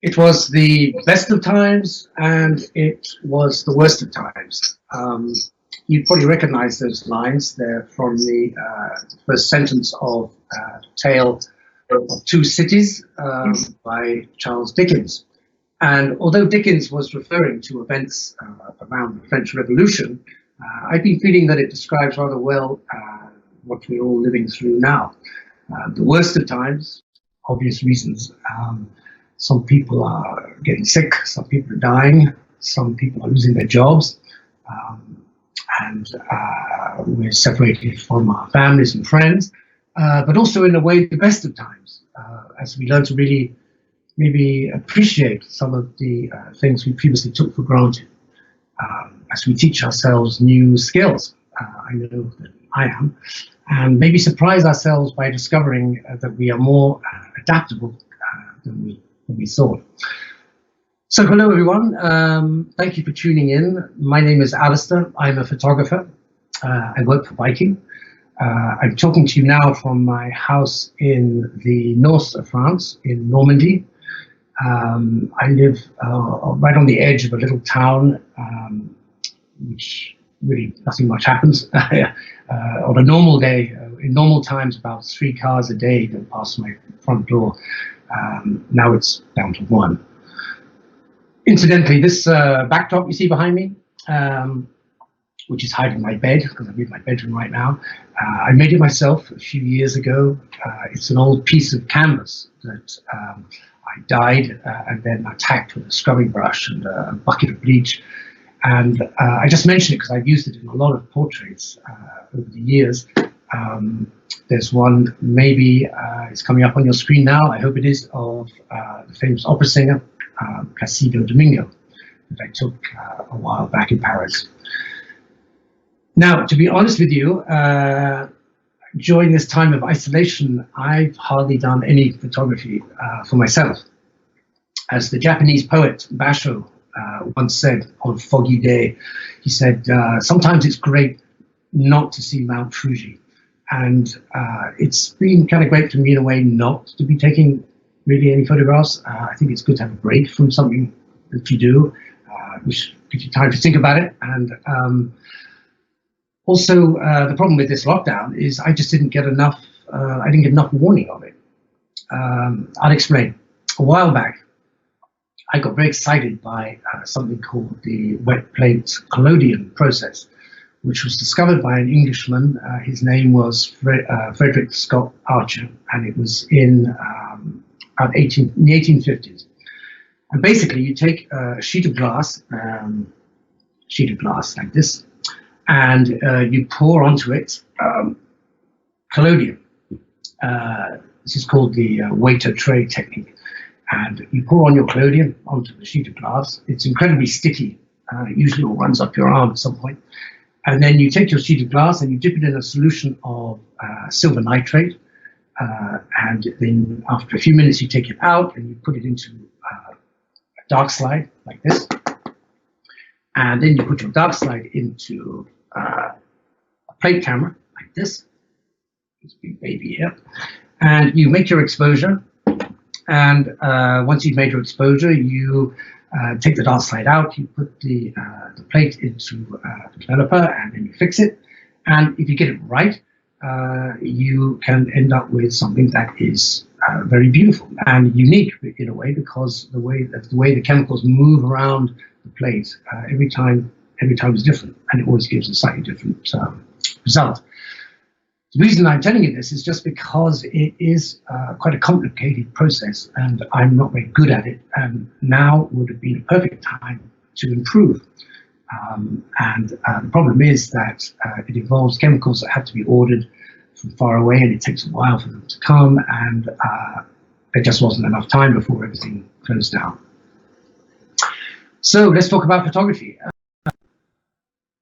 It was the best of times and it was the worst of times. You probably recognize those lines. They're from the first sentence of Tale of Two Cities by Charles Dickens. And although Dickens was referring to events around the French Revolution, I've been feeling that it describes rather well what we're all living through now. The worst of times, obvious reasons. Some people are getting sick, some people are dying, some people are losing their jobs, and we're separated from our families and friends, but also in a way the best of times, as we learn to really maybe appreciate some of the things we previously took for granted, as we teach ourselves new skills. I know that I am, and maybe surprise ourselves by discovering that we are more adaptable than we thought. So hello everyone, thank you for tuning in. My name is Alastair, I'm a photographer. I work for Viking. I'm talking to you now from my house in the north of France, in Normandy. I live right on the edge of a little town, which really nothing much happens. On a normal day, in normal times, about 3 cars a day go past my front door. Now it's down to 1. Incidentally, this backdrop you see behind me, which is hiding my bed, because I'm in my bedroom right now, I made it myself a few years ago. It's an old piece of canvas that I dyed and then attacked with a scrubbing brush and a bucket of bleach. And I just mentioned it because I've used it in a lot of portraits over the years. There's one, maybe it's coming up on your screen now, I hope it is, of the famous opera singer, Placido Domingo, that I took a while back in Paris. Now, to be honest with you, during this time of isolation, I've hardly done any photography for myself. As the Japanese poet Basho once said on a foggy day, he said, sometimes it's great not to see Mount Fuji. And it's been kind of great for me in a way not to be taking really any photographs. I think it's good to have a break from something that you do, which gives you time to think about it. And also, the problem with this lockdown is I just didn't get enough, I didn't get enough warning of it. I'll explain. A while back, I got very excited by something called the wet plate collodion process, which was discovered by an Englishman. His name was Frederick Scott Archer, and it was in the 1850s. And basically, you take a sheet of glass like this, and you pour onto it collodion. This is called the waiter tray technique. And you pour on your collodion onto the sheet of glass. It's incredibly sticky. It usually all runs up your arm at some point. And then you take your sheet of glass and you dip it in a solution of silver nitrate. And then after a few minutes, you take it out and you put it into a dark slide like this. And then you put your dark slide into a plate camera like this. This big baby here. And you make your exposure. And once you've made your exposure, you take the dark slide out, you put the plate into the developer, and then you fix it. And if you get it right, you can end up with something that is very beautiful and unique in a way, because the way the chemicals move around the plate every time is different, and it always gives a slightly different result. The reason I'm telling you this is just because it is quite a complicated process, and I'm not very good at it, and now would have been a perfect time to improve. The problem is that it involves chemicals that have to be ordered from far away, and it takes a while for them to come, and there just wasn't enough time before everything closed down. So let's talk about photography.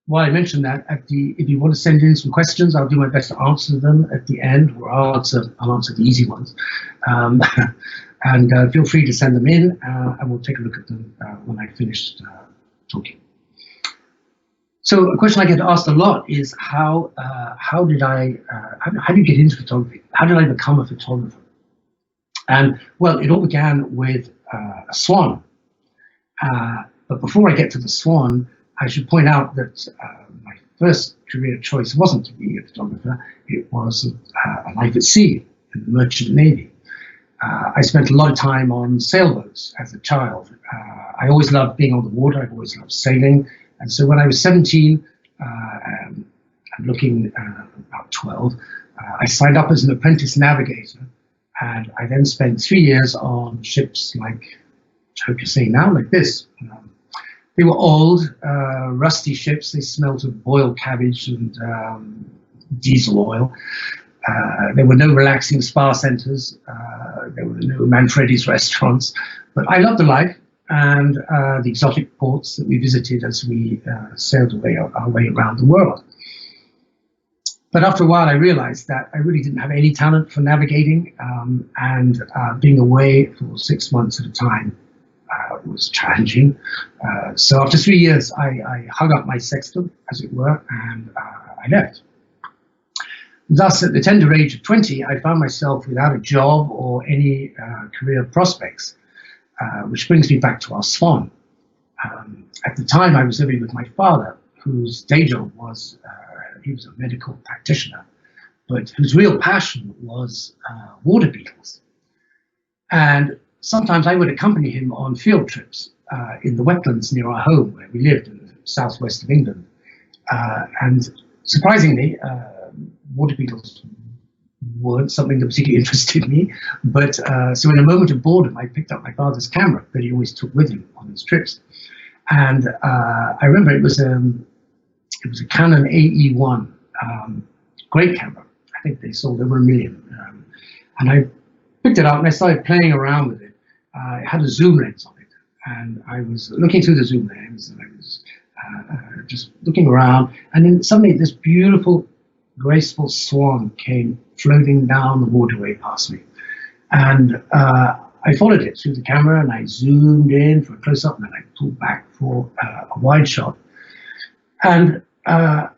Well, I mentioned that if you want to send in some questions, I'll do my best to answer them at the end, or I'll answer the easy ones. And feel free to send them in, and we'll take a look at them when I've finished talking. So a question I get asked a lot is how do you get into photography? How did I become a photographer? And well, it all began with a swan. But before I get to the swan, I should point out that my first career choice wasn't to be a photographer. It was a life at sea in the Merchant Navy. I spent a lot of time on sailboats as a child. I always loved being on the water. I've always loved sailing. And so when I was 17, and looking about 12, I signed up as an apprentice navigator. And I then spent 3 years on ships like, I hope you're seeing now, like this. They were old, rusty ships. They smelled of boiled cabbage and diesel oil. There were no relaxing spa centres. There were no Manfredi's restaurants. But I loved the life and the exotic ports that we visited as we sailed our way around the world. But after a while, I realized that I really didn't have any talent for navigating, and being away for 6 months at a time was challenging. So after 3 years, I hung up my sextant, as it were, and I left. Thus, at the tender age of 20, I found myself without a job or any career prospects, which brings me back to our swan. At the time, I was living with my father, whose day job was, he was a medical practitioner, but whose real passion was water beetles. And sometimes I would accompany him on field trips in the wetlands near our home, where we lived in the southwest of England. And surprisingly, water beetles weren't something that particularly interested me, but so in a moment of boredom, I picked up my father's camera that he always took with him on his trips. And I remember it was a Canon AE1, great camera. I think they sold over 1 million. And I picked it up and I started playing around with it. It had a zoom lens on it, and I was looking through the zoom lens, and I was just looking around, and then suddenly this beautiful, graceful swan came floating down the waterway past me. And I followed it through the camera, and I zoomed in for a close-up, and then I pulled back for a wide shot. And I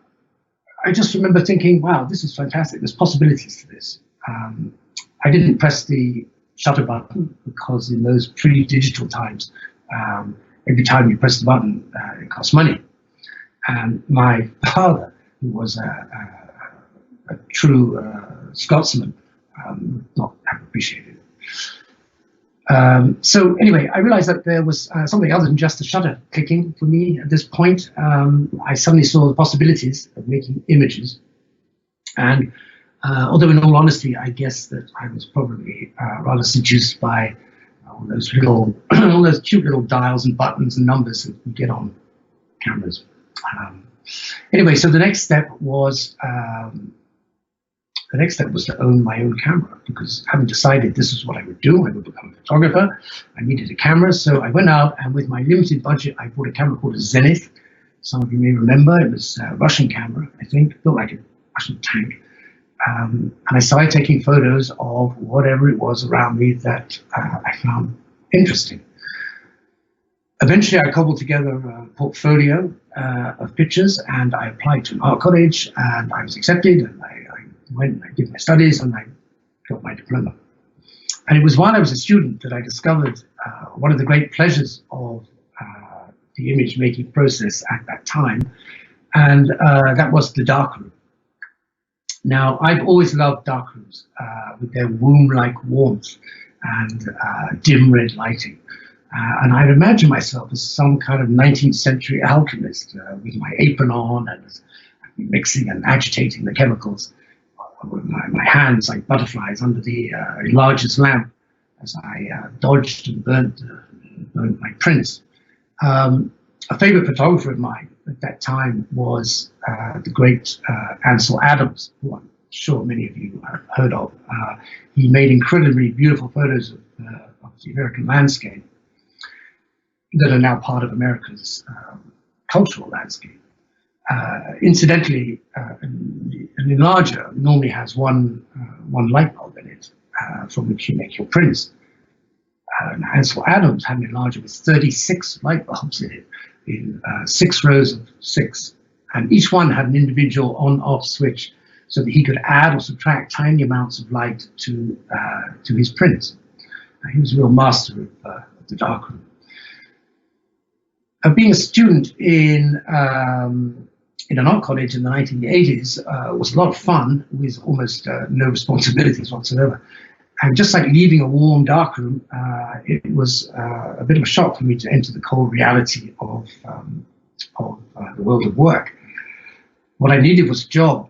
just remember thinking, wow, this is fantastic. There's possibilities to this. I didn't press the shutter button because in those pre-digital times, every time you press the button, it costs money. And my father, who was a true Scotsman, not have appreciated it. So anyway, I realized that there was something other than just the shutter clicking for me at this point. I suddenly saw the possibilities of making images. And although in all honesty, I guess that I was probably rather seduced by all those little, all those cute little dials and buttons and numbers that you get on cameras. Anyway, so the next step was to own my own camera, because having decided this is what I would do, I would become a photographer, I needed a camera. So I went out, and with my limited budget, I bought a camera called a Zenith. Some of you may remember, it was a Russian camera, I think, built like a Russian tank. And I started taking photos of whatever it was around me that I found interesting. Eventually, I cobbled together a portfolio of pictures, and I applied to an art college, and I was accepted, and I went and I did my studies, and I got my diploma. And it was while I was a student that I discovered one of the great pleasures of the image making process at that time, and that was the darkroom. Now, I've always loved darkrooms with their womb-like warmth and dim red lighting. And I'd imagine myself as some kind of 19th century alchemist with my apron on and mixing and agitating the chemicals with my hands like butterflies under the largest lamp as I dodged and burnt my prints. A favorite photographer of mine at that time was the great Ansel Adams, who I'm sure many of you have heard of. He made incredibly beautiful photos of the American landscape that are now part of America's cultural landscape. Incidentally, an enlarger normally has one light bulb in it from which you make your prints. Ansel Adams had an enlarger with 36 light bulbs in it, in 6 rows of 6, and each one had an individual on-off switch so that he could add or subtract tiny amounts of light to his prints. He was a real master of the darkroom. Being a student in an art college in the 1980s was a lot of fun with almost no responsibilities whatsoever. And just like leaving a warm darkroom, it was a bit of a shock for me to enter the cold reality of the world of work. What I needed was a job,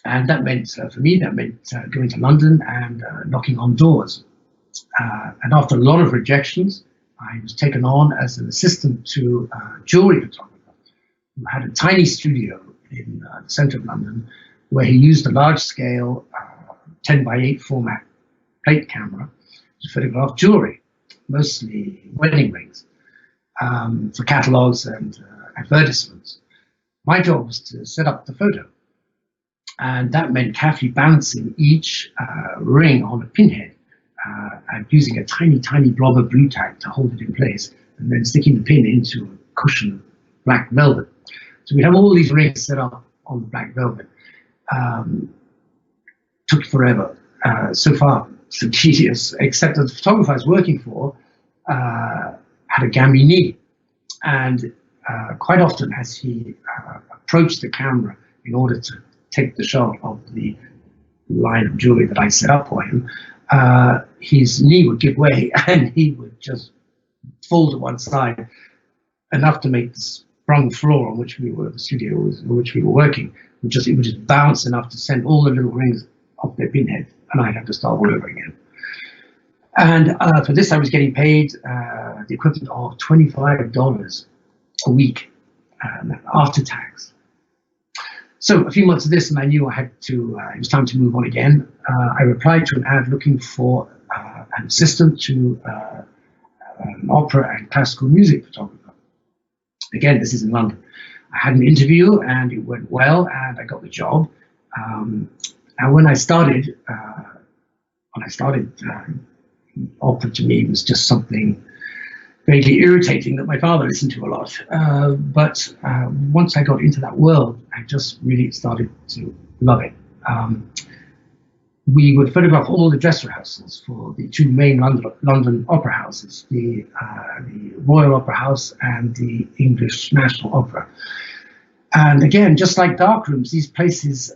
and that meant, for me, going to London and knocking on doors. And after a lot of rejections, I was taken on as an assistant to a jewelry photographer who had a tiny studio in the centre of London, where he used a large-scale 10x8 format plate camera to photograph jewelry, mostly wedding rings, for catalogues and advertisements. My job was to set up the photo, and that meant carefully balancing each ring on a pinhead and using a tiny, tiny blob of blue tack to hold it in place, and then sticking the pin into a cushion of black velvet. So we have all these rings set up on the black velvet. Took forever. So far, so tedious, except that the photographer I was working for had a gammy knee. And quite often, as he approached the camera in order to take the shot of the line of jewelry that I set up for him, his knee would give way and he would just fall to one side, enough to make the sprung floor on which the studio on which we were working, it would just bounce enough to send all the little rings off their pinhead, and I'd have to start all over again. And for this, I was getting paid the equivalent of $25 a week after tax. So a few months of this, and I knew it was time to move on again. I replied to an ad looking for an assistant to an opera and classical music photographer. Again, this is in London. I had an interview and it went well, and I got the job. And when I started, opera to me was just something vaguely irritating that my father listened to a lot. But once I got into that world, I just really started to love it. We would photograph all the dress rehearsals for the two main London opera houses, the Royal Opera House and the English National Opera. And again, just like darkrooms, these places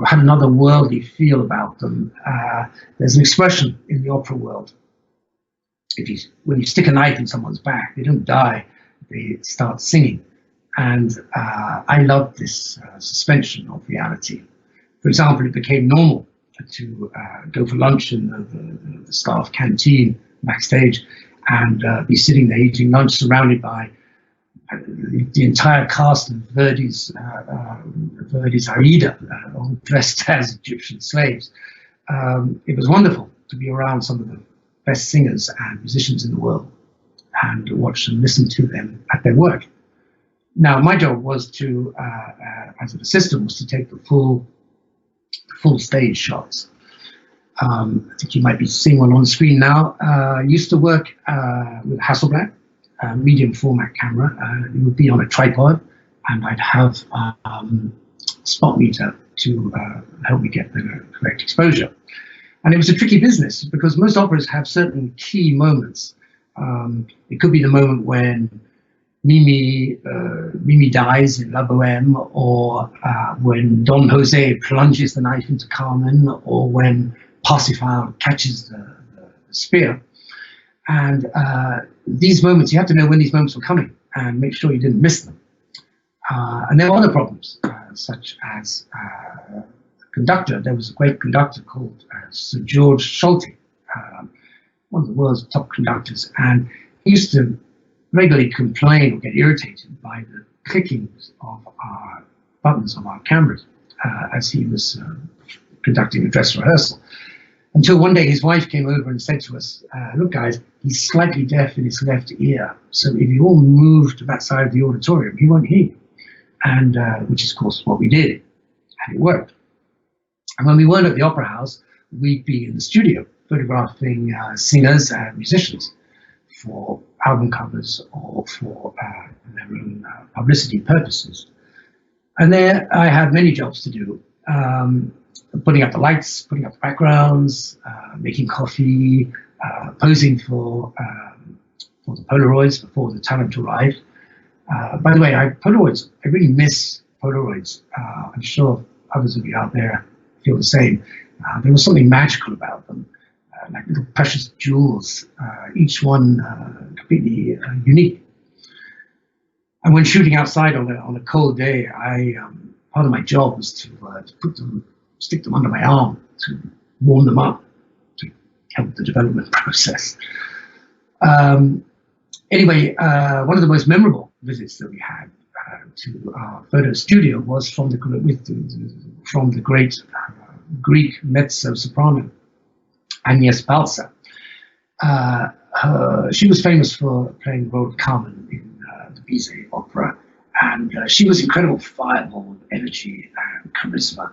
had another worldly feel about them. There's an expression in the opera world. When you stick a knife in someone's back, they don't die, they start singing. And I loved this suspension of reality. For example, it became normal to go for lunch in the staff canteen backstage and be sitting there eating lunch surrounded by the entire cast of Verdi's Aida, all dressed as Egyptian slaves. It was wonderful to be around some of the best singers and musicians in the world and watch and listen to them at their work. Now, my job was to, as an assistant, was to take the full stage shots. I think you might be seeing one on the screen now. I used to work with Hasselblad, a medium format camera. It would be on a tripod, and I'd have spot meter to help me get the correct exposure. And it was a tricky business because most operas have certain key moments. It could be the moment when Mimi dies in La Bohème, or when Don Jose plunges the knife into Carmen, or when Parsifal catches the spear. And these moments, you have to know when these moments were coming and make sure you didn't miss them. And there were other problems, such as conductor. There was a great conductor called Sir George Solti, one of the world's top conductors, and he used to regularly complain or get irritated by the clicking of our buttons of our cameras as he was conducting a dress rehearsal. Until one day his wife came over and said to us, look guys, he's slightly deaf in his left ear, so if you all move to that side of the auditorium, he won't hear you. And which is of course what we did, and it worked. And when we weren't at the opera house, we'd be in the studio photographing singers and musicians for album covers or for their own publicity purposes. And there I had many jobs to do, putting up the lights, putting up the backgrounds, making coffee, posing for the Polaroids before the talent arrived. By the way, Polaroids, I really miss Polaroids. I'm sure others of you out there feel the same. There was something magical about them, like little precious jewels, each one completely unique. And when shooting outside on a cold day, part of my job was to stick them under my arm to warm them up, to help the development process. Anyway, one of the most memorable visits that we had to our photo studio was from the great Greek mezzo-soprano Agnes Balsa. She was famous for playing the role of Carmen in the Bizet opera, and she was incredible fireball of energy and charisma.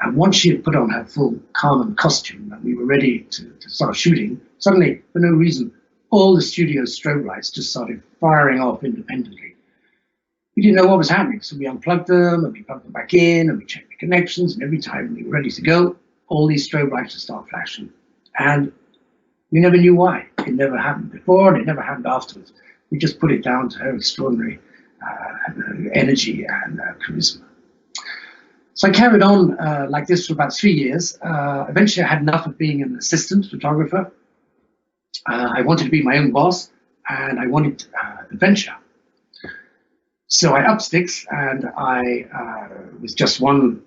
And once she had put on her full Carmen costume and we were ready to start shooting, suddenly, for no reason, all the studio's strobe lights just started firing off independently. We didn't know what was happening, so we unplugged them and we plugged them back in and we checked the connections, and every time we were ready to go, all these strobe lights would start flashing. And we never knew why. It never happened before and it never happened afterwards. We just put it down to her extraordinary energy and charisma. So I carried on like this for about 3 years. Eventually I had enough of being an assistant photographer. I wanted to be my own boss, and I wanted adventure. So I upped sticks, and with just one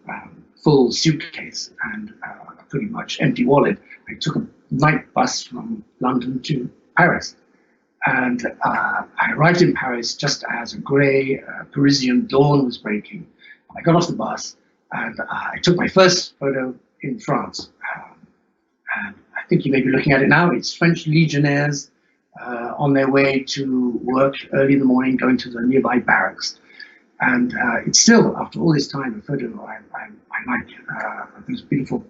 full suitcase and a pretty much empty wallet, I took a night bus from London to Paris. And I arrived in Paris just as a grey Parisian dawn was breaking. I got off the bus, and I took my first photo in France. And I think you may be looking at it now. It's French legionnaires on their way to work early in the morning, going to the nearby barracks. And it's still, after all this time, a photo I like. Those beautiful,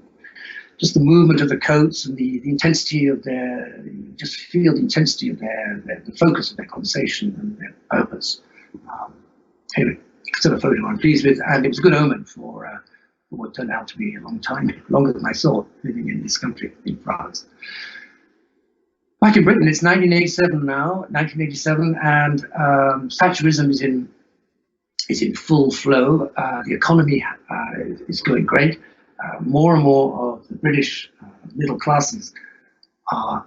just the movement of the coats and the intensity of you just feel the intensity of the focus of their conversation and their purpose. Anyway, still a photo I'm pleased with, and it was a good omen for what turned out to be a long time, longer than I thought, living in this country, in France. Back in Britain, it's 1987, and Thatcherism is in full flow. The economy is going great. More and more of the British middle classes are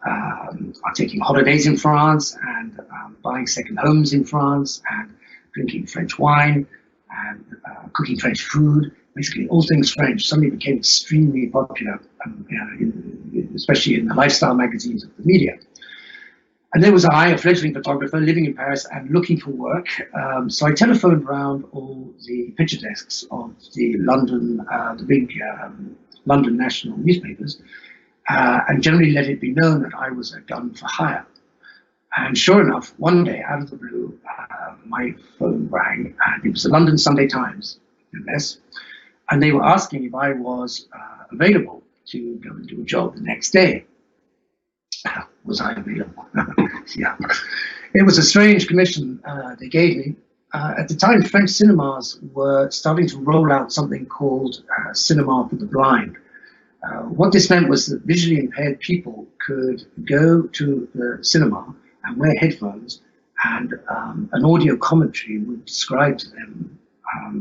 taking holidays in France and buying second homes in France and drinking French wine and cooking French food. Basically, all things French suddenly became extremely popular, especially in the lifestyle magazines of the media. And there was I, a fledgling photographer living in Paris and looking for work. So I telephoned around all the picture desks of the big London national newspapers, and generally let it be known that I was a gun for hire. And sure enough, one day, out of the blue, my phone rang, and it was the London Sunday Times, no less. And they were asking if I was available to go and do a job the next day. Was I available? Yeah. It was a strange commission they gave me. At the time, French cinemas were starting to roll out something called cinema for the blind. What this meant was that visually impaired people could go to the cinema and wear headphones, and an audio commentary would describe to them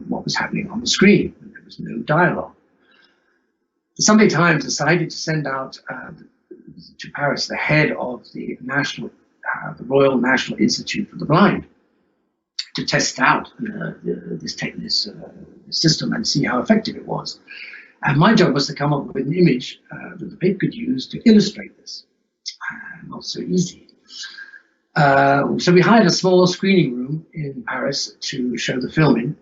what was happening on the screen. There was no dialogue. The Sunday Times decided to send out to Paris the head of the Royal National Institute for the Blind to test out this system and see how effective it was. And my job was to come up with an image that the paper could use to illustrate this. Not so easy. So we hired a small screening room in Paris to show the film in.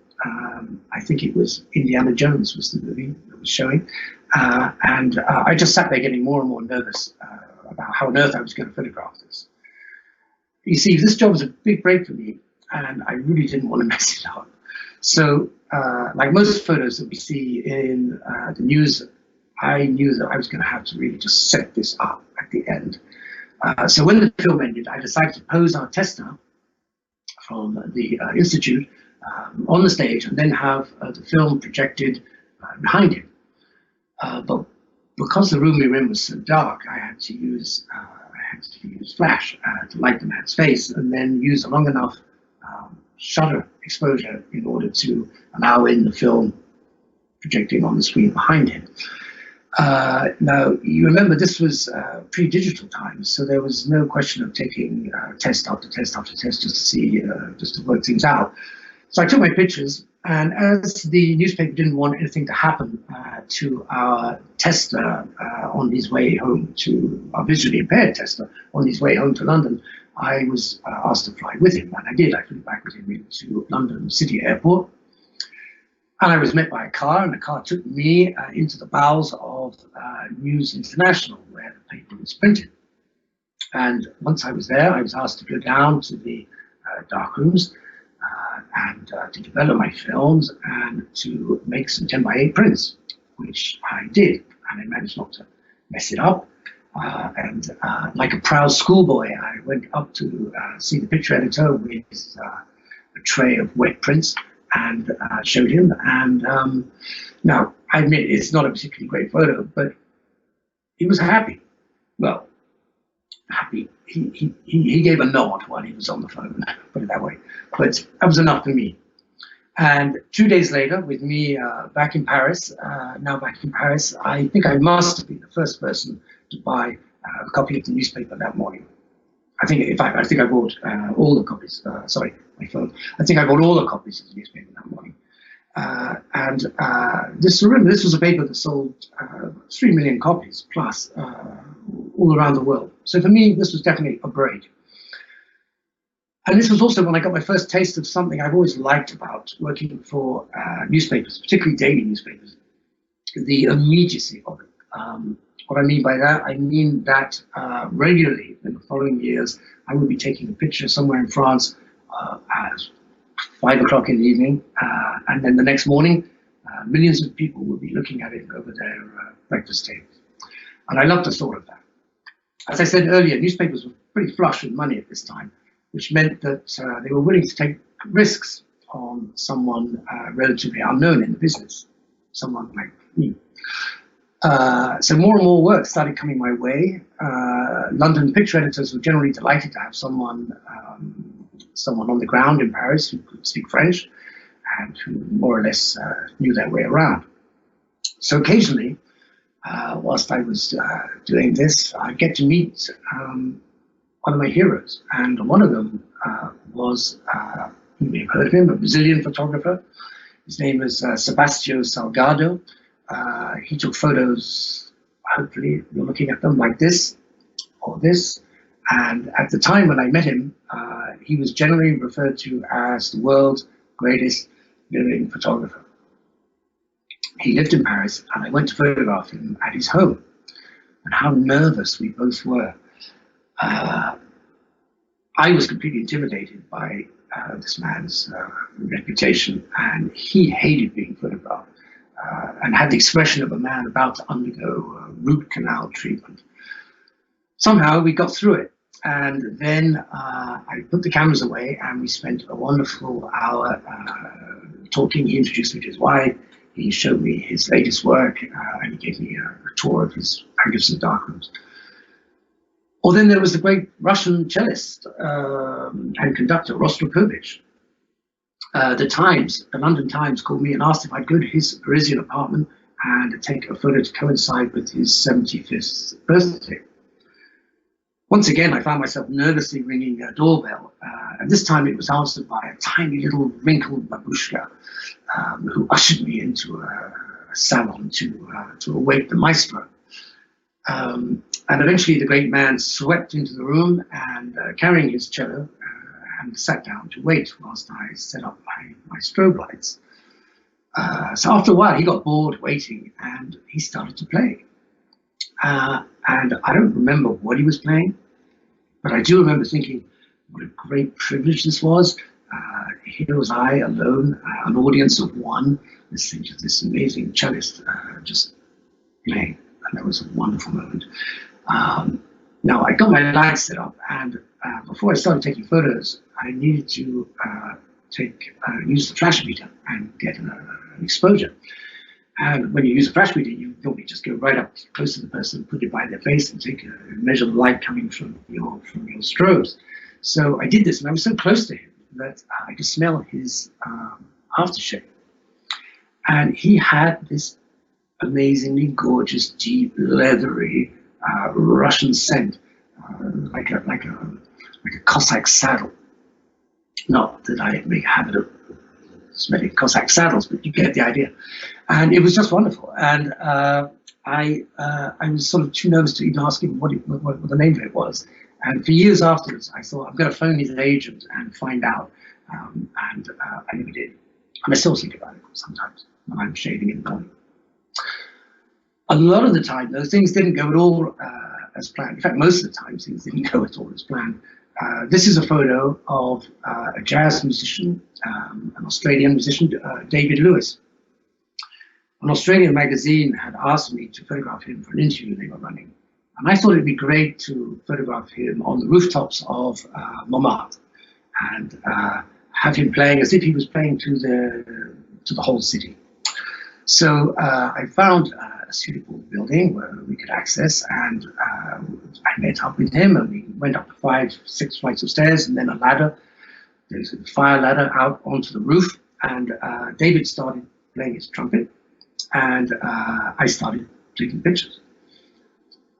I think it was Indiana Jones was the movie that was showing. And I just sat there getting more and more nervous about how on earth I was going to photograph this. You see, this job was a big break for me, and I really didn't want to mess it up. So, like most photos that we see in the news, I knew that I was going to have to really just set this up at the end. So when the film ended, I decided to pose our tester from the Institute on the stage and then have the film projected behind him. But because the room we were in was so dark, I had to use flash to light the man's face, and then use a long enough shutter exposure in order to allow in the film projecting on the screen behind him. Now, you remember this was pre-digital times, so there was no question of taking test after test after test just to see, just to work things out. So I took my pictures, and as the newspaper didn't want anything to happen to our tester on his way home to, our visually impaired tester on his way home to London, I was asked to fly with him, and I did. I flew back with him into London City Airport. And I was met by a car, and the car took me into the bowels of News International, where the paper was printed. And once I was there, I was asked to go down to the dark rooms and to develop my films and to make some 10x8 prints, which I did. And I managed not to mess it up. And like a proud schoolboy, I went up to see the picture editor with a tray of wet prints and showed him. And now, I admit it's not a particularly great photo, but he was happy. Well, happy. He gave a nod while he was on the phone, put it that way. But that was enough for me. And 2 days later, with me back in Paris, now back in Paris, I think I must have been the first person to buy a copy of the newspaper that morning. I think, in fact, I think I bought all the copies. Sorry, my phone. I think I bought all the copies of the newspaper that morning. This was a paper that sold 3 million copies plus all around the world. So for me, this was definitely a break. And this was also when I got my first taste of something I've always liked about working for newspapers, particularly daily newspapers, the immediacy of it. What I mean by that, I mean that regularly in the following years, I would be taking a picture somewhere in France at 5 o'clock in the evening, and then the next morning, millions of people would be looking at it over their breakfast tables. And I loved the thought of that. As I said earlier, newspapers were pretty flush with money at this time, which meant that they were willing to take risks on someone relatively unknown in the business, someone like me. So more and more work started coming my way. London picture editors were generally delighted to have someone on the ground in Paris who could speak French and who more or less knew their way around. So occasionally, whilst I was doing this, I'd get to meet one of my heroes, and one of them was, you may have heard of him, a Brazilian photographer. His name is Sebastião Salgado. He took photos, hopefully you're looking at them like this or this. And at the time when I met him, he was generally referred to as the world's greatest living photographer. He lived in Paris, and I went to photograph him at his home. And how nervous we both were. I was completely intimidated by this man's reputation, and he hated being photographed. And had the expression of a man about to undergo root canal treatment. Somehow we got through it, and then I put the cameras away, and we spent a wonderful hour talking. He introduced me to his wife, he showed me his latest work, and he gave me a tour of his magnificent darkrooms. Well, then there was the great Russian cellist and conductor, Rostropovich. The London Times called me and asked if I'd go to his Parisian apartment and take a photo to coincide with his 75th birthday. Once again, I found myself nervously ringing a doorbell, and this time it was answered by a tiny little wrinkled babushka who ushered me into a salon to await the maestro. And eventually the great man swept into the room and carrying his cello, and sat down to wait whilst I set up my strobe lights. So after a while, he got bored waiting, and he started to play. And I don't remember what he was playing, but I do remember thinking what a great privilege this was. Here was I alone, an audience of one, listening to this amazing cellist just playing, and that was a wonderful moment. Now, I got my lights set up, and before I started taking photos, I needed to use the flash meter and get an exposure. And when you use a flash reader, you normally just go right up close to the person, put it by their face, and measure the light coming from your strobes. So I did this, and I was so close to him that I could smell his aftershave. And he had this amazingly gorgeous, deep, leathery Russian scent, like a Cossack saddle. Not that I make a habit of smelling Cossack saddles, but you get the idea. And it was just wonderful. And I was sort of too nervous to even ask him what the name of it was. And for years afterwards, I thought, I'm going to phone his agent and find out. And I never did. And I still think about it sometimes when I'm shaving in the morning. A lot of the time, though, things didn't go at all as planned. In fact, most of the time, things didn't go at all as planned. This is a photo of a jazz musician, an Australian musician, David Lewis. An Australian magazine had asked me to photograph him for an interview they were running. And I thought it'd be great to photograph him on the rooftops of Montmartre and have him playing as if he was playing to the whole city. So I found a suitable building where we could access, and I met up with him, and we went up 5, 6 flights of stairs, and then a ladder. There's a fire ladder out onto the roof, and David started playing his trumpet, and I started taking pictures.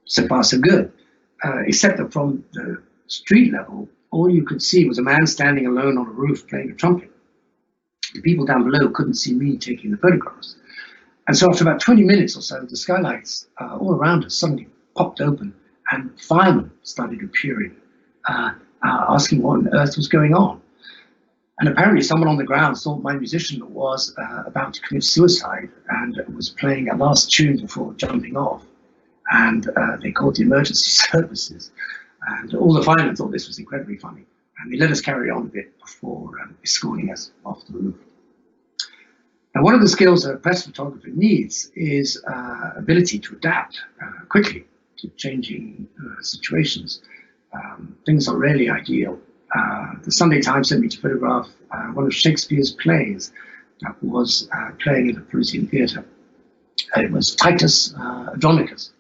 So far, so good. Except that from the street level, all you could see was a man standing alone on a roof playing a trumpet. The people down below couldn't see me taking the photographs. And so after about 20 minutes or so, the skylights all around us suddenly popped open, and firemen started appearing, asking what on earth was going on. And apparently someone on the ground thought my musician was about to commit suicide and was playing a last tune before jumping off. And they called the emergency services. And all the firemen thought this was incredibly funny. And they let us carry on a bit before escorting us off the roof. Now, one of the skills that a press photographer needs is ability to adapt quickly to changing situations. Things are rarely ideal. The Sunday Times sent me to photograph one of Shakespeare's plays that was playing in the Parisian theatre. It was Titus Andronicus.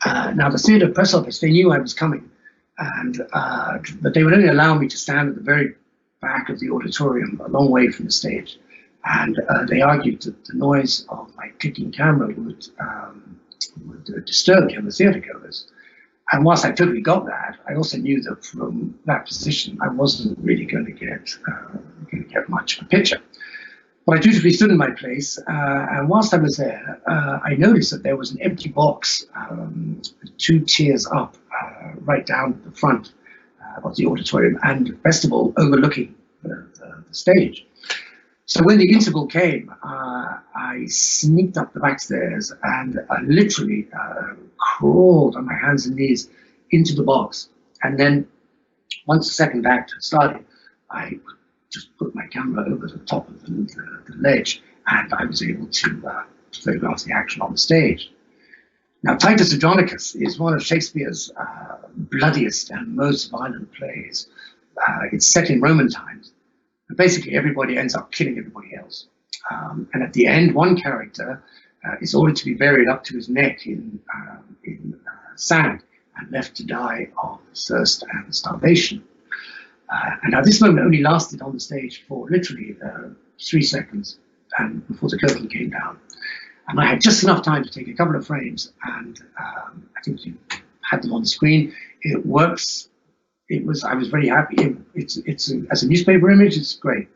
Now, the theatre press office, they knew I was coming, but they would only allow me to stand at the very back of the auditorium, a long way from the stage. And they argued that the noise of my clicking camera would disturb the other theatregoers. And whilst I totally got that, I also knew that from that position, I wasn't really going to get much of a picture. But I dutifully stood in my place, and whilst I was there, I noticed that there was an empty box 2 tiers up, right down the front of the auditorium, and best of all, overlooking the stage. So when the interval came, I sneaked up the back stairs and literally crawled on my hands and knees into the box. And then once the second act had started, I just put my camera over the top of the ledge, and I was able to photograph the action on the stage. Now, Titus Andronicus is one of Shakespeare's bloodiest and most violent plays. It's set in Roman times. And basically, everybody ends up killing everybody else. And at the end, one character is ordered to be buried up to his neck in sand and left to die of thirst and starvation. And now this moment only lasted on the stage for literally 3 seconds, and before the curtain came down. And I had just enough time to take a couple of frames, and I think you had them on the screen. It works. I was very happy. It's as a newspaper image, it's great.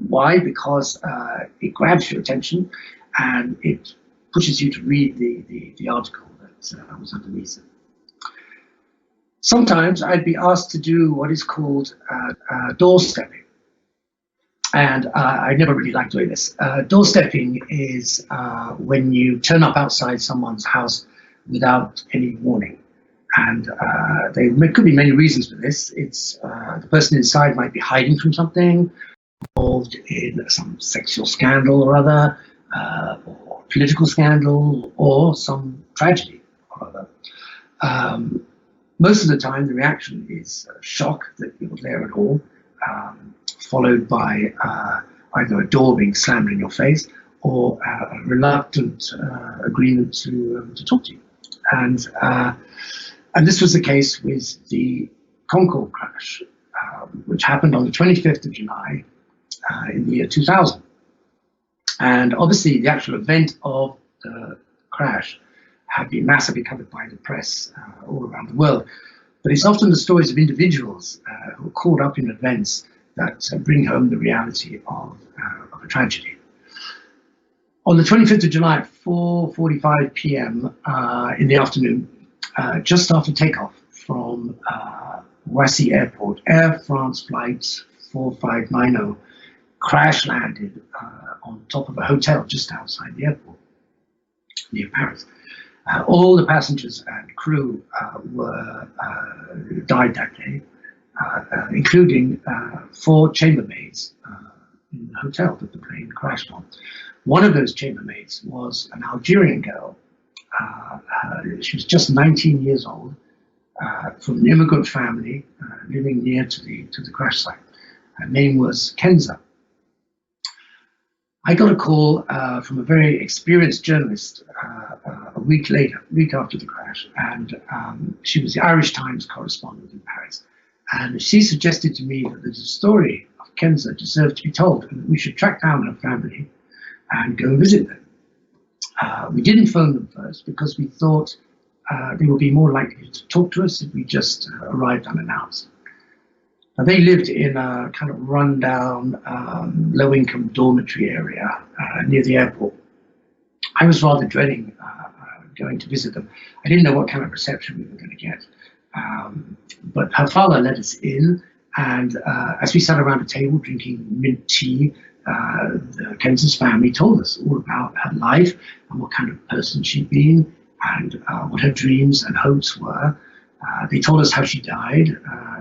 Why? Because it grabs your attention and it pushes you to read the article that was underneath it. Sometimes I'd be asked to do what is called doorstepping, and I never really liked doing this. Doorstepping is when you turn up outside someone's house without any warning. And there could be many reasons for this. It's the person inside might be hiding from something, involved in some sexual scandal or other, or political scandal, or some tragedy or other. Most of the time, the reaction is shock that you're there at all, followed by either a door being slammed in your face, or a reluctant agreement to talk to you. And this was the case with the Concorde crash, which happened on the 25th of July in the year 2000. And obviously, the actual event of the crash had been massively covered by the press all around the world. But it's often the stories of individuals who are caught up in events that bring home the reality of a tragedy. On the 25th of July at 4:45 p.m. In the afternoon, just after takeoff from Roissy Airport, Air France flight 4590 crash landed on top of a hotel just outside the airport near Paris. All the passengers and crew died that day, including 4 chambermaids in the hotel that the plane crashed on. One of those chambermaids was an Algerian girl. She was just 19 years old, from an immigrant family living near to the crash site. Her name was Kenza. I got a call from a very experienced journalist a week after the crash, and she was the Irish Times correspondent in Paris. And she suggested to me that the story of Kenza deserved to be told, and that we should track down her family and go visit them. We didn't phone them first because we thought they would be more likely to talk to us if we just arrived unannounced. Now, they lived in a kind of rundown, low-income dormitory area near the airport. I was rather dreading going to visit them. I didn't know what kind of reception we were going to get. But her father let us in, and as we sat around a table drinking mint tea, Kenza's family told us all about her life and what kind of person she'd been, and what her dreams and hopes were. They told us how she died,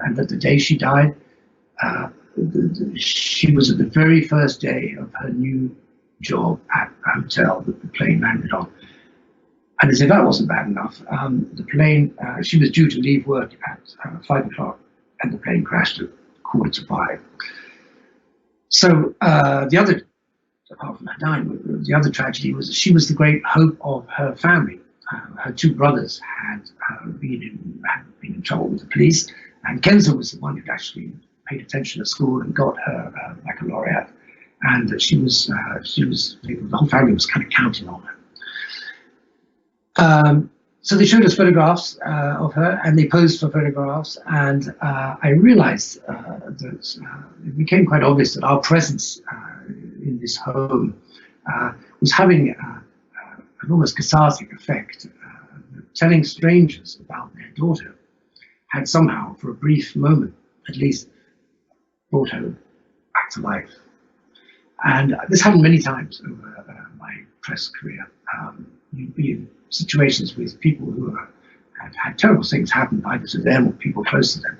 and that the day she died, she was at the very first day of her new job at a hotel that the plane landed on. And as if that wasn't bad enough, the plane, she was due to leave work at 5 o'clock, and the plane crashed at 4:45. So the other, apart from her dying, the other tragedy was that she was the great hope of her family. Her 2 brothers had been in trouble with the police, and Kenza was the one who'd actually paid attention at school and got her baccalaureate, and that she was the whole family was kind of counting on her. So they showed us photographs of her, and they posed for photographs, and I realized that it became quite obvious that our presence in this home was having an almost cathartic effect. Telling strangers about their daughter had somehow, for a brief moment at least, brought her back to life. And this happened many times over my press career. You'd be in situations with people who had terrible things happen either to them or people close to them,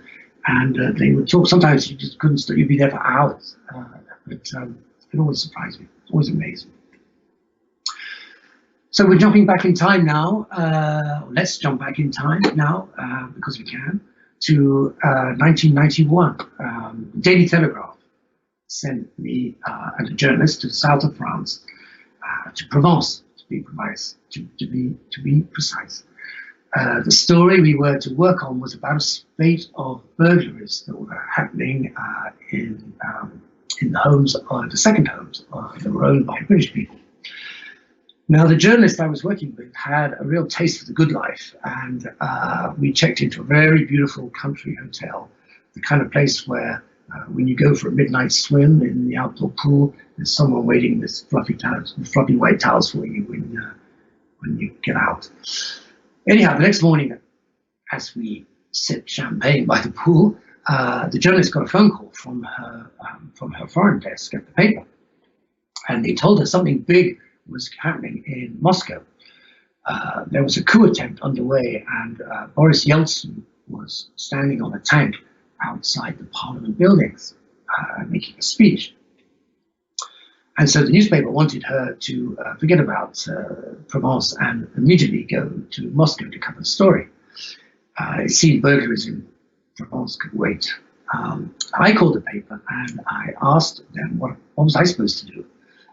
and they would talk. Sometimes you just couldn't stop. You'd be there for hours, but it always surprised me. It always amazed me. So we're jumping back in time now. Let's jump back in time now, because we can, to 1991. The Daily Telegraph sent me and a journalist to the south of France, to Provence, to be precise. The story we were to work on was about a spate of burglaries that were happening in the homes, the second homes that were owned by British people. Now, the journalist I was working with had a real taste for the good life, and we checked into a very beautiful country hotel, the kind of place where when you go for a midnight swim in the outdoor pool, there's someone waiting with fluffy white towels for you when you get out. Anyhow, the next morning, as we sipped champagne by the pool, the journalist got a phone call from her foreign desk at the paper, and they told her something big was happening in Moscow. There was a coup attempt underway, and Boris Yeltsin was standing on a tank outside the parliament buildings, making a speech. And so the newspaper wanted her to forget about Provence and immediately go to Moscow to cover the story. It seemed burglaries in Provence could wait. I called the paper and I asked them what was I supposed to do.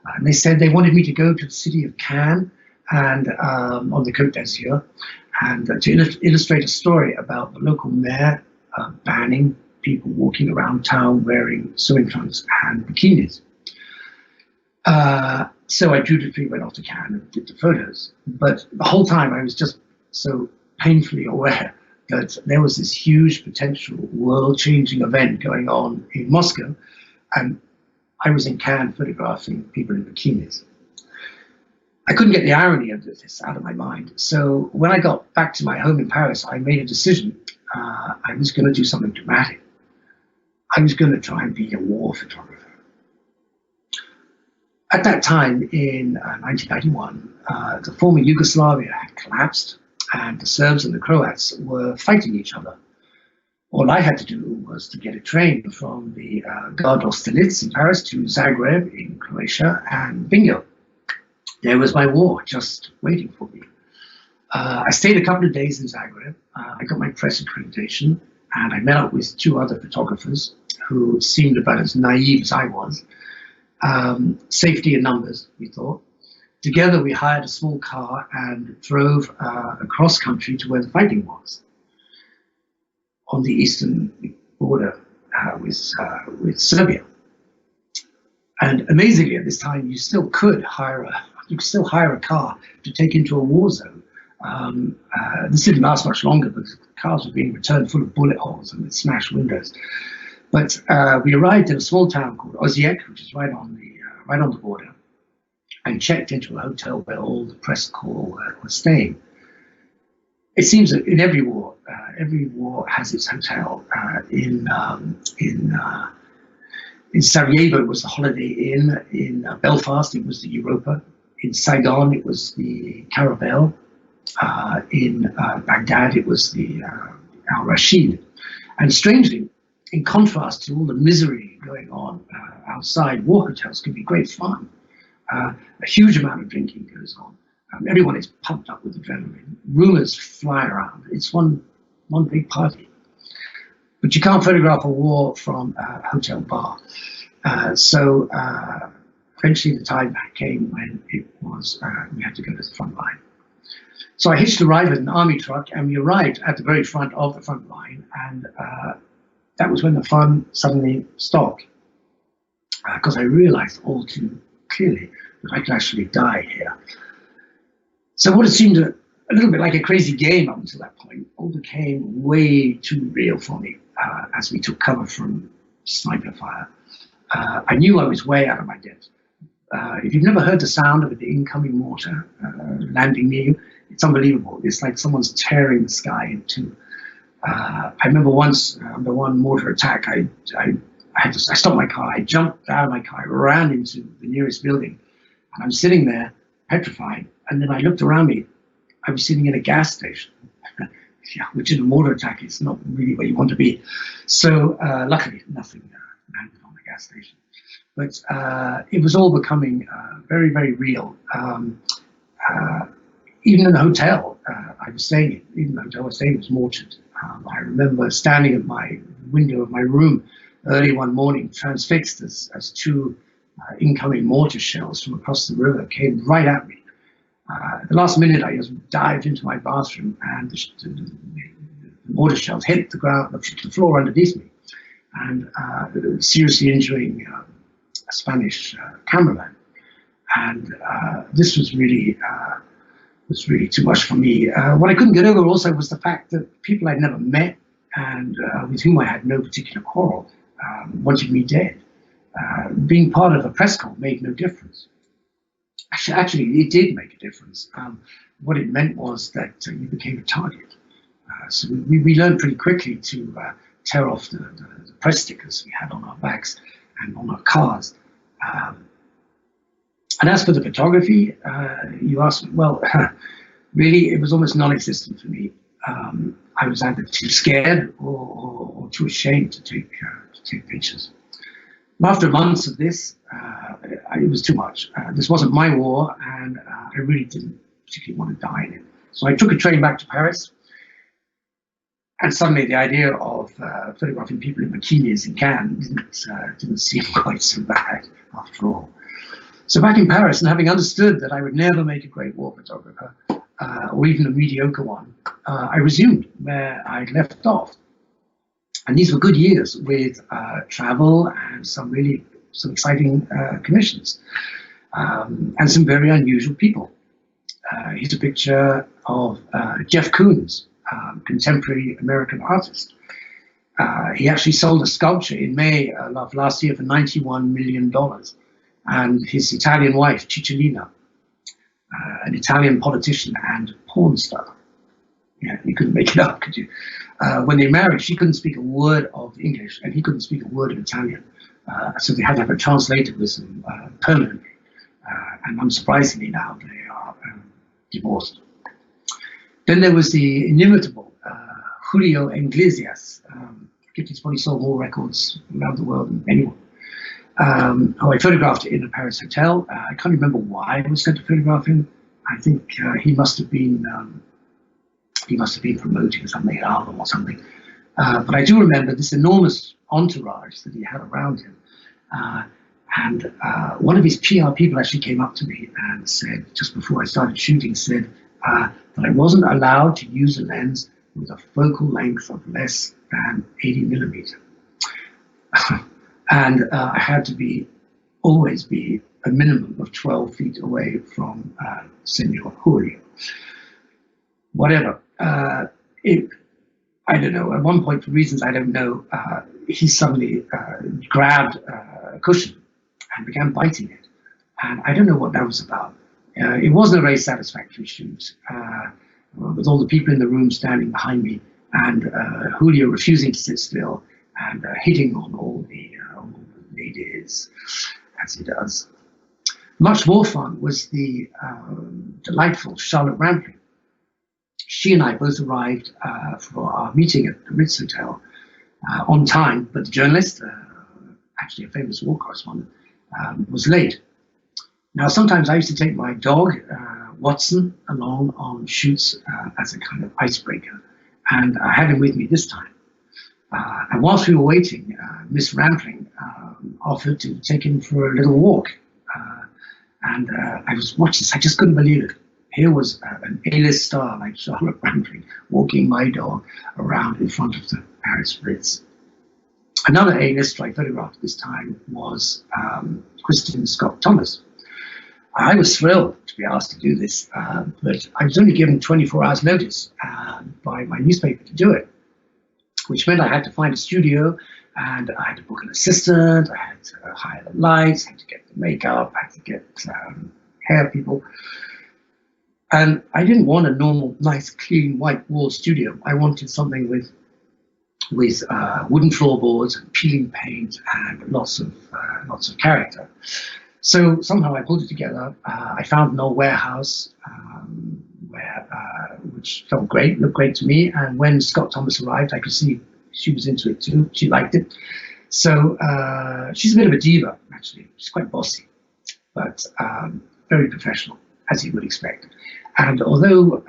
And they said they wanted me to go to the city of Cannes and on the Côte d'Azur, and to illustrate a story about the local mayor banning people walking around town wearing swimming trunks and bikinis. So I dutifully went off to Cannes and did the photos. But the whole time I was just so painfully aware that there was this huge potential world-changing event going on in Moscow, and I was in Cannes photographing people in bikinis. I couldn't get the irony of this out of my mind. So when I got back to my home in Paris, I made a decision. I was going to do something dramatic. I was going to try and be a war photographer. At that time, in 1991, the former Yugoslavia had collapsed, and the Serbs and the Croats were fighting each other. All I had to do was to get a train from the Gard Ostelic in Paris to Zagreb in Croatia, and bingo, there was my war just waiting for me. I stayed a couple of days in Zagreb. I got my press accreditation, and I met up with two other photographers who seemed about as naive as I was. Safety in numbers, we thought. Together we hired a small car and drove across country to where the fighting was, on the eastern border with Serbia. And amazingly, at this time, you still could hire a car to take into a war zone. This didn't last much longer because cars were being returned full of bullet holes and with smashed windows. But we arrived in a small town called Osijek, which is right on the border, and checked into a hotel where all the press corps were staying. It seems that in every war has its hotel. In Sarajevo, it was the Holiday Inn. In Belfast, it was the Europa. In Saigon, it was the Caravelle. In Baghdad, it was the Al Rashid. And strangely, in contrast to all the misery going on outside, war hotels can be great fun. A huge amount of drinking goes on. Everyone is pumped up with adrenaline. Rumors fly around. It's one big party. But you can't photograph a war from a hotel bar. So eventually the time came when it was we had to go to the front line. So I hitched a ride with an army truck, and we arrived at the very front of the front line, and that was when the fun suddenly stopped, because I realized all too clearly that I could actually die here. So what had seemed a little bit like a crazy game up until that point all became way too real for me as we took cover from sniper fire. I knew I was way out of my depth. If you've never heard the sound of an incoming mortar landing near you, it's unbelievable. It's like someone's tearing the sky in two. I remember once under one mortar attack, I stopped my car. I jumped out of my car, ran into the nearest building, and I'm sitting there petrified. And then I looked around me. I was sitting in a gas station, yeah, which in a mortar attack is not really where you want to be. So luckily, nothing landed on the gas station. But it was all becoming very, very real. Even in the hotel I was staying in, was mortared. I remember standing at my window of my room early one morning, transfixed as two incoming mortar shells from across the river came right at me. At the last minute, I just dived into my bathroom, and the mortar shells hit the ground, the floor underneath me, and seriously injuring a Spanish cameraman. And this was really too much for me. What I couldn't get over also was the fact that people I'd never met and with whom I had no particular quarrel wanted me dead. Being part of a press corps made no difference. Actually, it did make a difference. What it meant was that you became a target. So we learned pretty quickly to tear off the press stickers we had on our backs and on our cars. And as for the photography, you asked me, well, really, it was almost non-existent for me. I was either too scared or too ashamed to take pictures. After months of this, it was too much. This wasn't my war, and I really didn't particularly want to die in it. So I took a train back to Paris, and suddenly the idea of photographing people in bikinis in Cannes didn't seem quite so bad after all. So back in Paris, and having understood that I would never make a great war photographer, or even a mediocre one, I resumed where I'd left off. And these were good years with travel and some exciting commissions, and some very unusual people. Here's a picture of Jeff Koons, contemporary American artist. He actually sold a sculpture in May of last year for $91 million. And his Italian wife, Cicciolina, an Italian politician and porn star. Yeah, you couldn't make it up, could you? When they married, she couldn't speak a word of English, and he couldn't speak a word of Italian. So they had to have a translator with them permanently. And unsurprisingly now, they are divorced. Then there was the inimitable Julio Iglesias. He's probably sold more records around the world than anyone. Who I photographed in a Paris hotel. I can't remember why I was sent to photograph him. I think he must have been promoting something, an album or something. But I do remember this enormous entourage that he had around him. And one of his PR people actually came up to me and said, just before I started shooting, said that I wasn't allowed to use a lens with a focal length of less than 80 millimeter. And I had to always be a minimum of 12 feet away from Senor Julio. Whatever. I don't know, at one point, for reasons I don't know, he suddenly grabbed a cushion and began biting it. And I don't know what that was about. It wasn't a very satisfactory shoot, with all the people in the room standing behind me, and Julio refusing to sit still and hitting on all the ladies, as he does. Much more fun was the delightful Charlotte Rampling. She and I both arrived for our meeting at the Ritz Hotel on time, but the journalist, actually a famous war correspondent, was late. Now, sometimes I used to take my dog, Watson, along on shoots as a kind of icebreaker, and I had him with me this time. And whilst we were waiting, Miss Rampling offered to take him for a little walk. And I was watching this, I just couldn't believe it. Here was an A-list star like Charlotte Rampling walking my dog around in front of the Paris Ritz. Another A-lister I photographed this time was Kristen Scott Thomas. I was thrilled to be asked to do this, but I was only given 24 hours notice by my newspaper to do it, which meant I had to find a studio, and I had to book an assistant, I had to hire the lights, I had to get the makeup, I had to get hair people. And I didn't want a normal, nice, clean, white wall studio. I wanted something with wooden floorboards, peeling paint, and lots of character. So somehow I pulled it together. I found an old warehouse which felt great, looked great to me. And when Scott Thomas arrived, I could see she was into it too. She liked it. So she's a bit of a diva, actually. She's quite bossy, but very professional, as you would expect. And although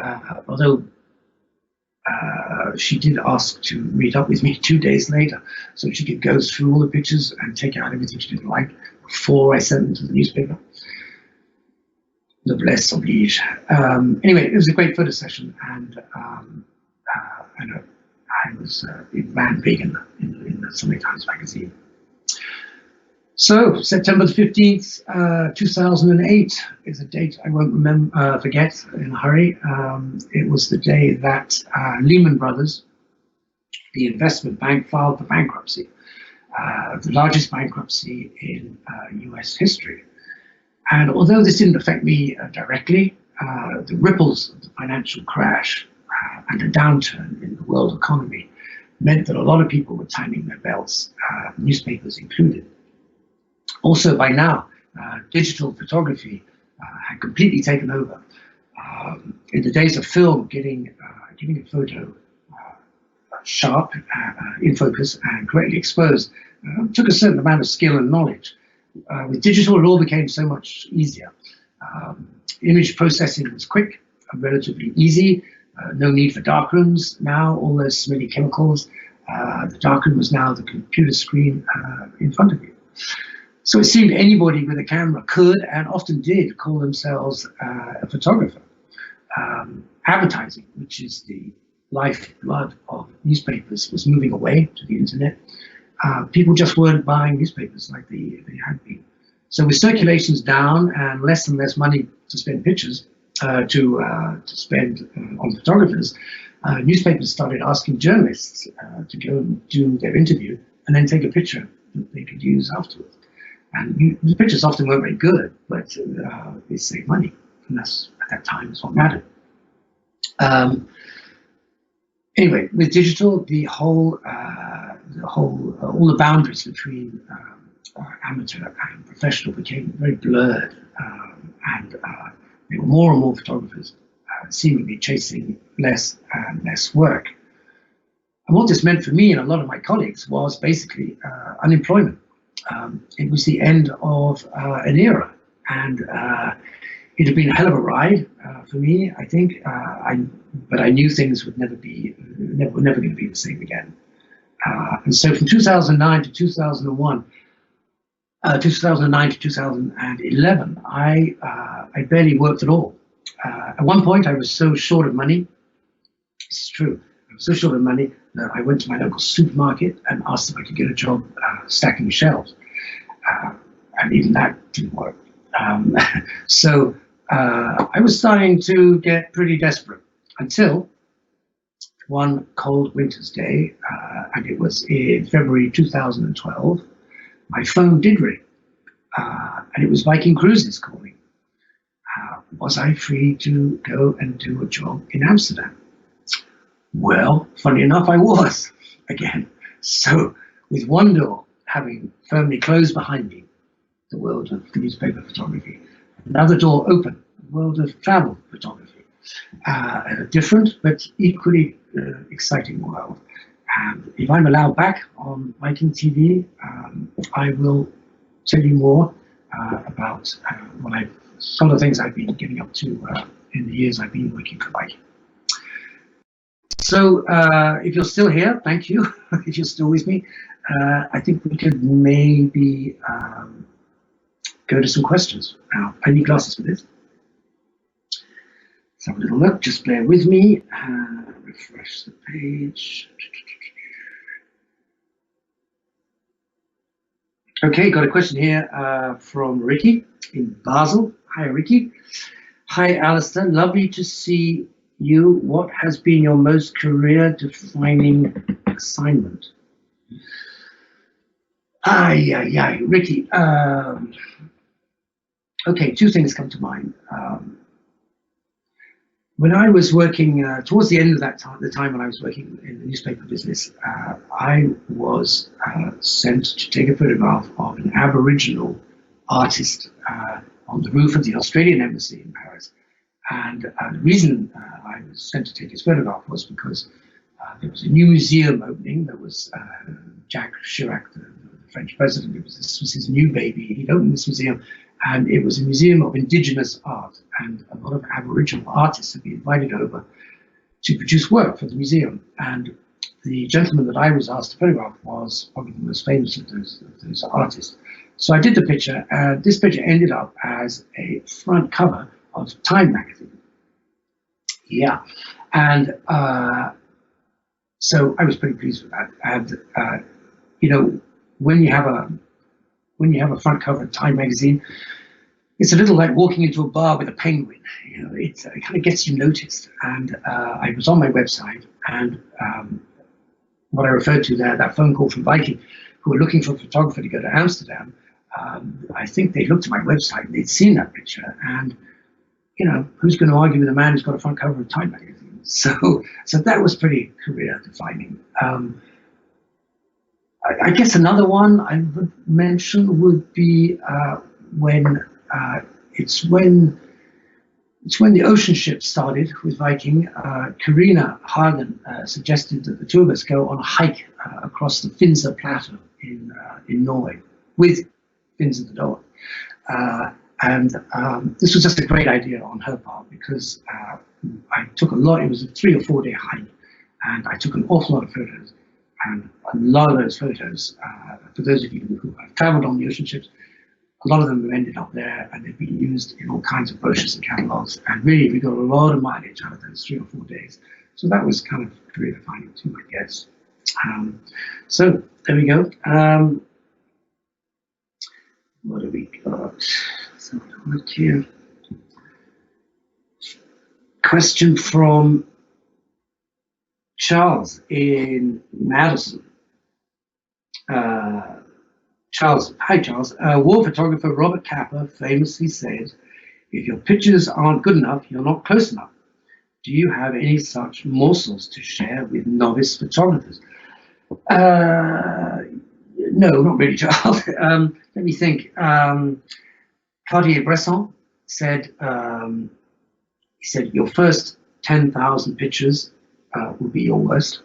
she did ask to meet up with me 2 days later so she could go through all the pictures and take out everything she didn't like before I sent them to the newspaper. Noblesse oblige. Anyway, it was a great photo session, and it ran big in the Sunday Times magazine. So September the 15th, 2008 is a date I won't forget in a hurry. It was the day that Lehman Brothers, the investment bank, filed for bankruptcy, the largest bankruptcy in US history. And although this didn't affect me directly, the ripples of the financial crash and a downturn in the world economy meant that a lot of people were tightening their belts, newspapers included. Also, by now, digital photography had completely taken over. In the days of film, getting a photo sharp, in focus, and correctly exposed took a certain amount of skill and knowledge. With digital, it all became so much easier. Image processing was quick and relatively easy. No need for darkrooms now, all those smelly chemicals. The darkroom was now the computer screen in front of you. So it seemed anybody with a camera could and often did call themselves a photographer. Advertising, which is the lifeblood of newspapers, was moving away to the internet. People just weren't buying newspapers like they had been. So with circulations down and less money to spend pictures, to spend on photographers, newspapers started asking journalists to go and do their interview and then take a picture that they could use afterwards. And the pictures often weren't very good, but they saved money, and that's at that time is what mattered. Anyway, with digital, all the boundaries between amateur and professional became very blurred, and there were more and more photographers seemingly chasing less and less work. And what this meant for me and a lot of my colleagues was basically unemployment. It was the end of an era, and it had been a hell of a ride for me, I think. But I knew things would never going to be the same again. And so from 2009 to 2001, 2009 to 2011, I barely worked at all. At one point, I was so short of money. This is true. I was so short of money that I went to my local supermarket and asked if I could get a job stacking shelves. And even that didn't work. So I was starting to get pretty desperate until one cold winter's day, and it was in February 2012, my phone did ring, and it was Viking Cruises calling. Was I free to go and do a job in Amsterdam? Well, funny enough, I was, again. So with one door having firmly closed behind me, the world of newspaper photography, another door open, the world of travel photography, a different but equally exciting world. And if I'm allowed back on Viking.TV, I will tell you more about some of the things I've been getting up to in the years I've been working for Viking. So if you're still here, thank you. If you're still with me, I think we could maybe go to some questions. Now, I need glasses for this. Let's have a little look. Just bear with me. Refresh the page. Okay, got a question here from Ricky in Basel. Hi, Ricky. Hi, Alastair. Lovely to see you. What has been your most career-defining assignment? Ricky. Okay, two things come to mind. When I was working, towards the end of that time, the time when I was working in the newspaper business, I was sent to take a photograph of an Aboriginal artist on the roof of the Australian Embassy in Paris. And the reason I was sent to take his photograph was because there was a new museum opening. There was Jacques Chirac, the French president. This was his new baby. He'd opened this museum, and it was a museum of indigenous art. And a lot of Aboriginal artists had been invited over to produce work for the museum. And the gentleman that I was asked to photograph was probably the most famous of those artists. So I did the picture, and this picture ended up as a front cover of Time magazine. Yeah, and so I was pretty pleased with that. And you know, when you have a front cover of Time magazine, it's a little like walking into a bar with a penguin. You know, it kind of gets you noticed. And I was on my website, and what I referred to there, that phone call from Viking, who were looking for a photographer to go to Amsterdam. I think they looked at my website and they'd seen that picture, and you know, who's going to argue with a man who's got a front cover of Time magazine? So that was pretty career defining. I guess another one I would mention would be when the ocean ship started with Viking. Karina Hagen suggested that the two of us go on a hike across the Finse Plateau in Norway with fins at the door. And this was just a great idea on her part, because I took a lot. It was a 3 or 4 day hike, and I took an awful lot of photos. And a lot of those photos, for those of you who have traveled on the ocean ships, a lot of them have ended up there, and they've been used in all kinds of brochures and catalogs. And really, we got a lot of mileage out of those 3 or 4 days. So that was kind of career defining too, I guess. So there we go. What have we got? So look here. Question from Charles in Madison. Charles, hi Charles. War photographer Robert Capa famously said, "If your pictures aren't good enough, you're not close enough." Do you have any such morsels to share with novice photographers? No, not really, Charles. Let me think. Cartier-Bresson said, he said, your first 10,000 pictures will be your worst.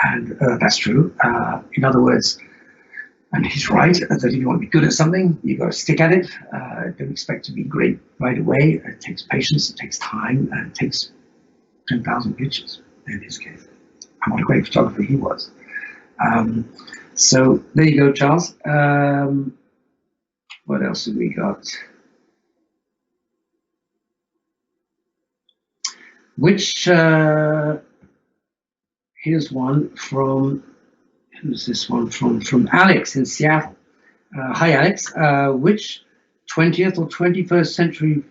And that's true. In other words, and he's right, that if you want to be good at something, you've got to stick at it. Don't expect to be great right away. It takes patience, it takes time, and it takes 10,000 pictures in his case. And what a great photographer he was. So there you go, Charles. What else have we got? Here's one from, who's this one from Alex in Seattle. Hi, Alex. Which 20th or 21st century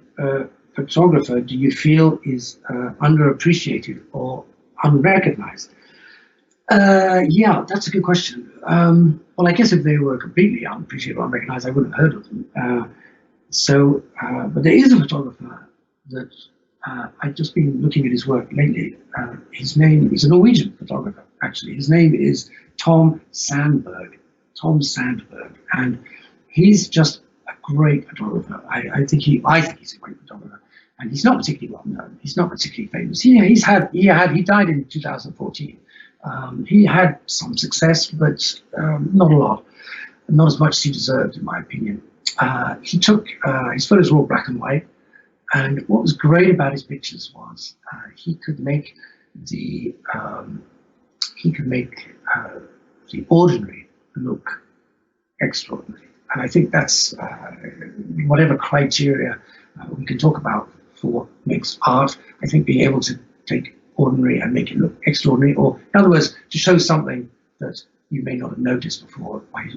photographer do you feel is underappreciated or unrecognized? Yeah, that's a good question. Well, I guess if they were completely unappreciated or unrecognized, I wouldn't have heard of them. But there is a photographer that I've just been looking at his work lately. His name is a Norwegian photographer, actually. His name is Tom Sandberg. And he's just a great photographer. I think he's a great photographer. And he's not particularly well known. He's not particularly famous. He died in 2014. He had some success, but not a lot, not as much as he deserved, in my opinion. He took his photos were all black and white, and what was great about his pictures was he could make the ordinary look extraordinary. And I think that's whatever criteria we can talk about for what makes art. I think being able to take ordinary and make it look extraordinary, or in other words, to show something that you may not have noticed before by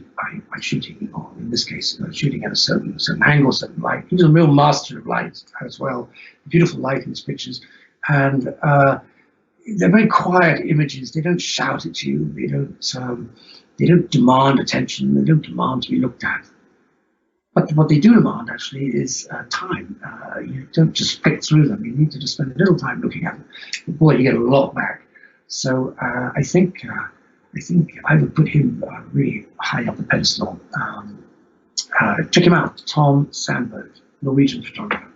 shooting, or in this case, shooting at a certain angle, certain light. He was a real master of light as well. Beautiful light in his pictures, and they're very quiet images. They don't shout at you. They don't demand attention. They don't demand to be looked at. But what they do demand, actually, is time. You don't just flick through them. You need to just spend a little time looking at them. Boy, you get a lot back. So I think I would put him really high up the pedestal. Check him out, Tom Sandberg, Norwegian photographer.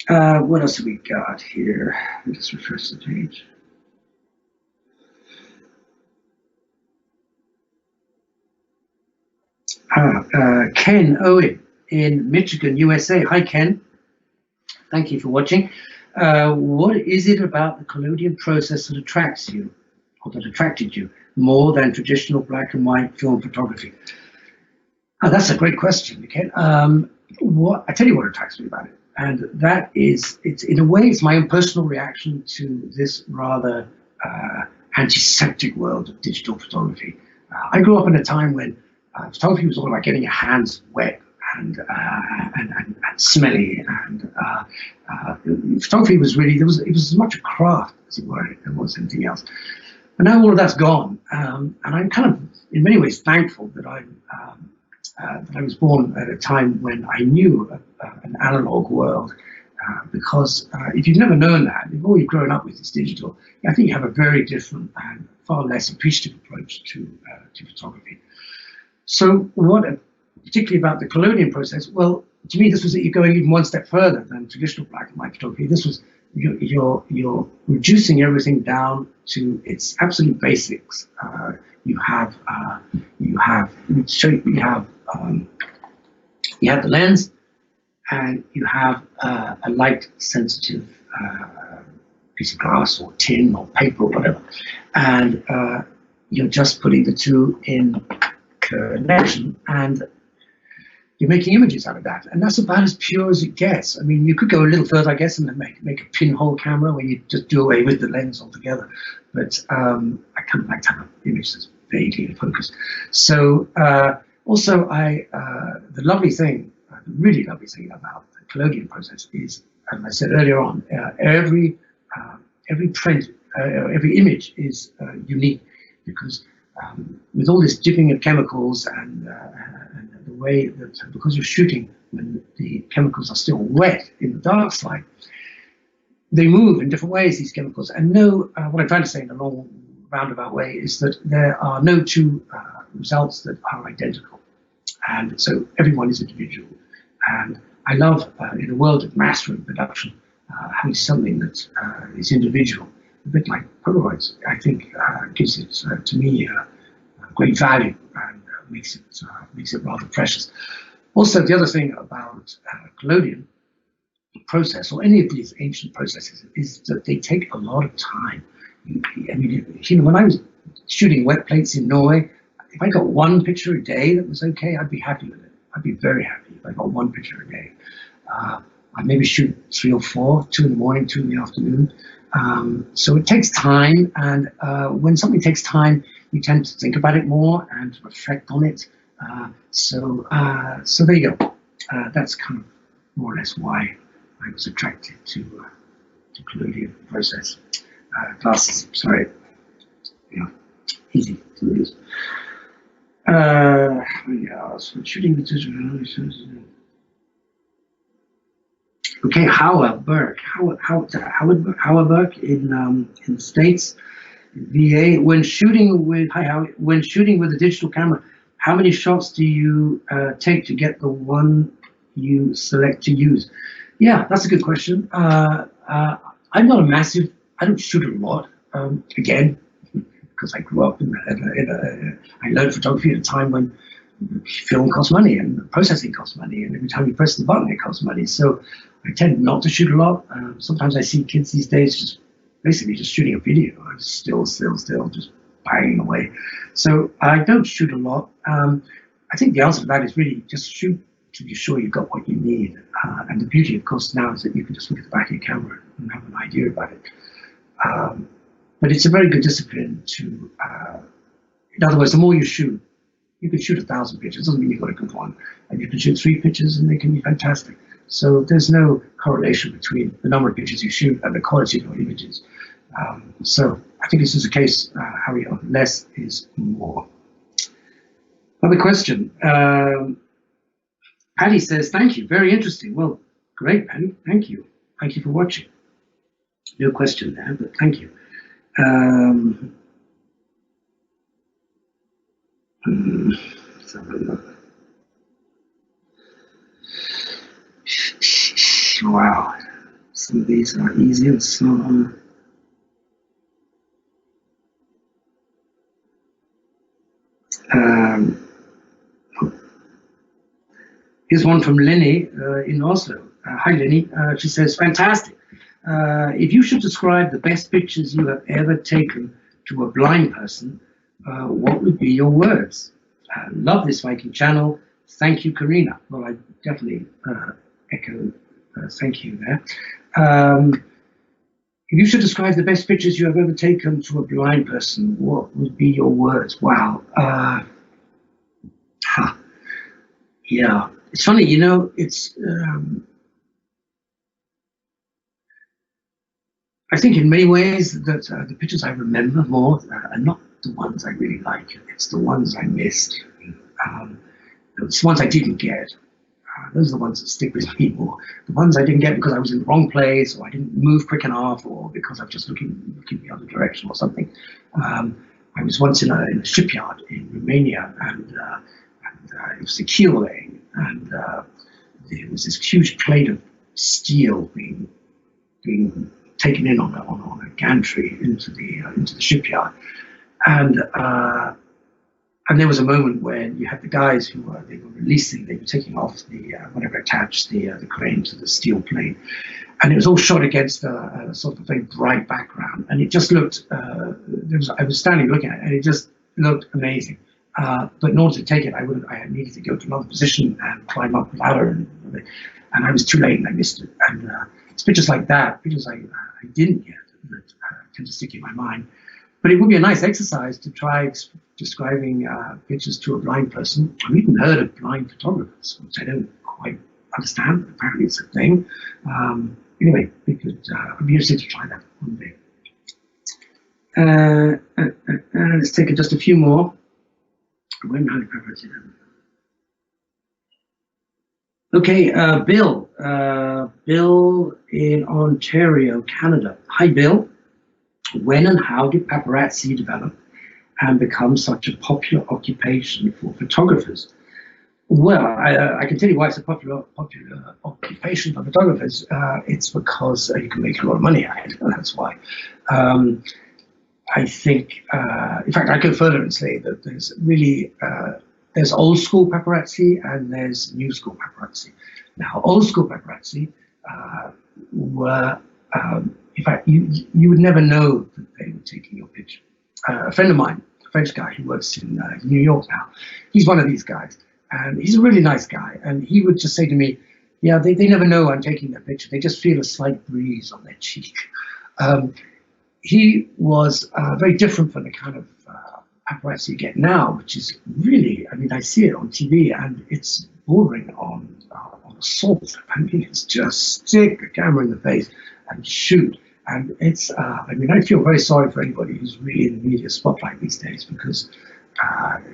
What else have we got here? Let me just refresh the page. Ken Owen in Michigan, USA. Hi, Ken. Thank you for watching. What is it about the collodion process that attracts you, or that attracted you, more than traditional black and white film photography? That's a great question, Ken. I tell you what attracts me about it, and that is, it's in a way, it's my own personal reaction to this rather antiseptic world of digital photography. I grew up in a time when photography was all about getting your hands wet and smelly, and photography was really, it was as much a craft as it were as it was anything else. And now all of that's gone, and I'm kind of, in many ways, thankful that I was born at a time when I knew an analog world, because if you've never known that, if all you've grown up with is digital, I think you have a very different and far less appreciative approach to photography. So what, particularly about the collodion process, well, to me, this was that you're going even one step further than traditional black and white photography. This was, you're reducing everything down to its absolute basics. You have the lens, and you have a light sensitive piece of glass or tin or paper or whatever, and you're just putting the two in connection, and you're making images out of that, and that's about as pure as it gets. I mean, you could go a little further, I guess, and make a pinhole camera where you just do away with the lens altogether. But I kind of like to have an image that's vaguely in focus. So also, the lovely thing, the really lovely thing about the collodion process is, as I said earlier on, every print, every image is unique, because with all this dipping of chemicals and the way that, because you're shooting when the chemicals are still wet in the dark side, they move in different ways, these chemicals. And what I'm trying to say in a long roundabout way is that there are no two results that are identical. And so everyone is individual. And I love, in a world of mass production, having something that is individual, a bit like Polaroids. I think gives it, to me, great value, and makes it rather precious. Also, the other thing about collodion process, or any of these ancient processes, is that they take a lot of time. I mean, when I was shooting wet plates in Norway, if I got one picture a day that was okay, I'd be happy with it. I'd be very happy if I got one picture a day. I'd maybe shoot 3 or 4, 2 in the morning, 2 in the afternoon. So it takes time, and when something takes time, you tend to think about it more and reflect on it. So there you go. That's kind of more or less why I was attracted to collodion process. Glasses, sorry, easy to lose. So shooting the digital. Okay, Howard Burke in the States, VA. When shooting with a digital camera, how many shots do you take to get the one you select to use? Yeah, that's a good question. I'm not a massive. I don't shoot a lot. Again, because I grew up I learned photography at a time when film costs money and processing costs money, and every time you press the button, it costs money. So I tend not to shoot a lot. Sometimes I see kids these days basically just shooting a video, still, just banging away. So I don't shoot a lot. I think the answer to that is really just shoot to be sure you've got what you need. And the beauty, of course, now is that you can just look at the back of your camera and have an idea about it. But it's a very good discipline to, in other words, the more you shoot, you can shoot 1,000 pictures. Doesn't mean you've got a good one. And you can shoot 3 pictures and they can be fantastic. So there's no correlation between the number of pictures you shoot and the quality of your images. So I think this is a case, Harry, of less is more. Another question. Patty says, thank you, very interesting. Well, great, Patty, thank you. Thank you for watching. No question there, but thank you. Let's have a look. Wow, some of these are easy and some here's one from Lenny in Oslo. Hi, Lenny. She says, fantastic. If you should describe the best pictures you have ever taken to a blind person, what would be your words? Love this Viking channel. Thank you, Karina. Well, I definitely echo thank you there. If you should describe the best pictures you have ever taken to a blind person, what would be your words? Wow. Yeah, it's funny, it's I think in many ways that the pictures I remember more are not the ones I really like. It's the ones I missed. It's the ones I didn't get. Those are the ones that stick with me more. The ones I didn't get because I was in the wrong place, or I didn't move quick enough, or because I'm just looking the other direction or something. I was once in a shipyard in Romania, and it was the keel laying, and there was this huge plate of steel being taken in on a gantry into the shipyard, and there was a moment when you had the guys who were taking off the whatever attached the crane to the steel plate, and it was all shot against a sort of very bright background, and it just looked. I was standing looking at it, and it just looked amazing. But in order to take it, I needed to go to another position and climb up the ladder, and I was too late and I missed it. And it's pictures like that, pictures I didn't get, that tend to stick in my mind. But it would be a nice exercise to try describing pictures to a blind person. I've even heard of blind photographers, which I don't quite understand, but apparently it's a thing. Anyway, I'd be interested to try that one day. Let's take just a few more. Okay, Bill. Bill in Ontario, Canada. Hi, Bill. When and how did paparazzi develop and become such a popular occupation for photographers? Well, I can tell you why it's a popular occupation for photographers. It's because you can make a lot of money at it, and that's why. I think, in fact, I go further and say that there's really, there's old school paparazzi and there's new school paparazzi. Now, old school paparazzi were, in fact, you would never know that they were taking your picture. A friend of mine, a French guy who works in New York now, he's one of these guys. And he's a really nice guy. And he would just say to me, yeah, they never know I'm taking their picture. They just feel a slight breeze on their cheek. He was very different from the kind of paparazzi you get now, which is really, I mean, I see it on TV and it's bordering on assault. I mean, it's just stick a camera in the face and shoot. And it's, I mean, I feel very sorry for anybody who's really in the media spotlight these days, because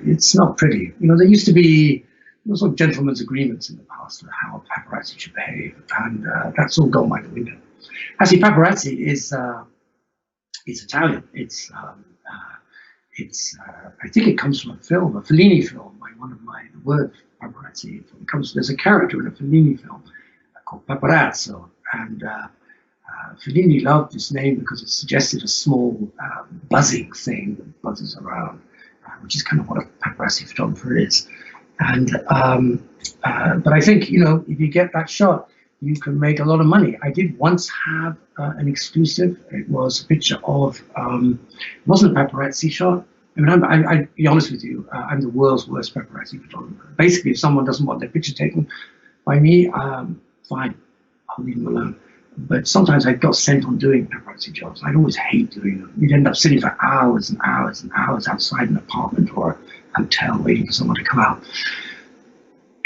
it's not pretty. You know, there used to be sort of gentlemen's agreements in the past on how paparazzi should behave, and that's all gone by the window. Actually, paparazzi is Italian. It's I think it comes from a film, a Fellini film. The word paparazzi comes. There's a character in a Fellini film called Paparazzo, and Fellini loved this name because it suggested a small buzzing thing that buzzes around, which is kind of what a paparazzi photographer is. And but I think, you know, if you get that shot, you can make a lot of money. I did once have an exclusive. It was a picture of, it wasn't a paparazzi shot. I mean, I'll be honest with you, I'm the world's worst paparazzi photographer. Basically, if someone doesn't want their picture taken by me, fine, I'll leave them alone. But sometimes I got sent on doing paparazzi jobs. I'd always hate doing them. You'd end up sitting for hours and hours and hours outside an apartment or a hotel waiting for someone to come out.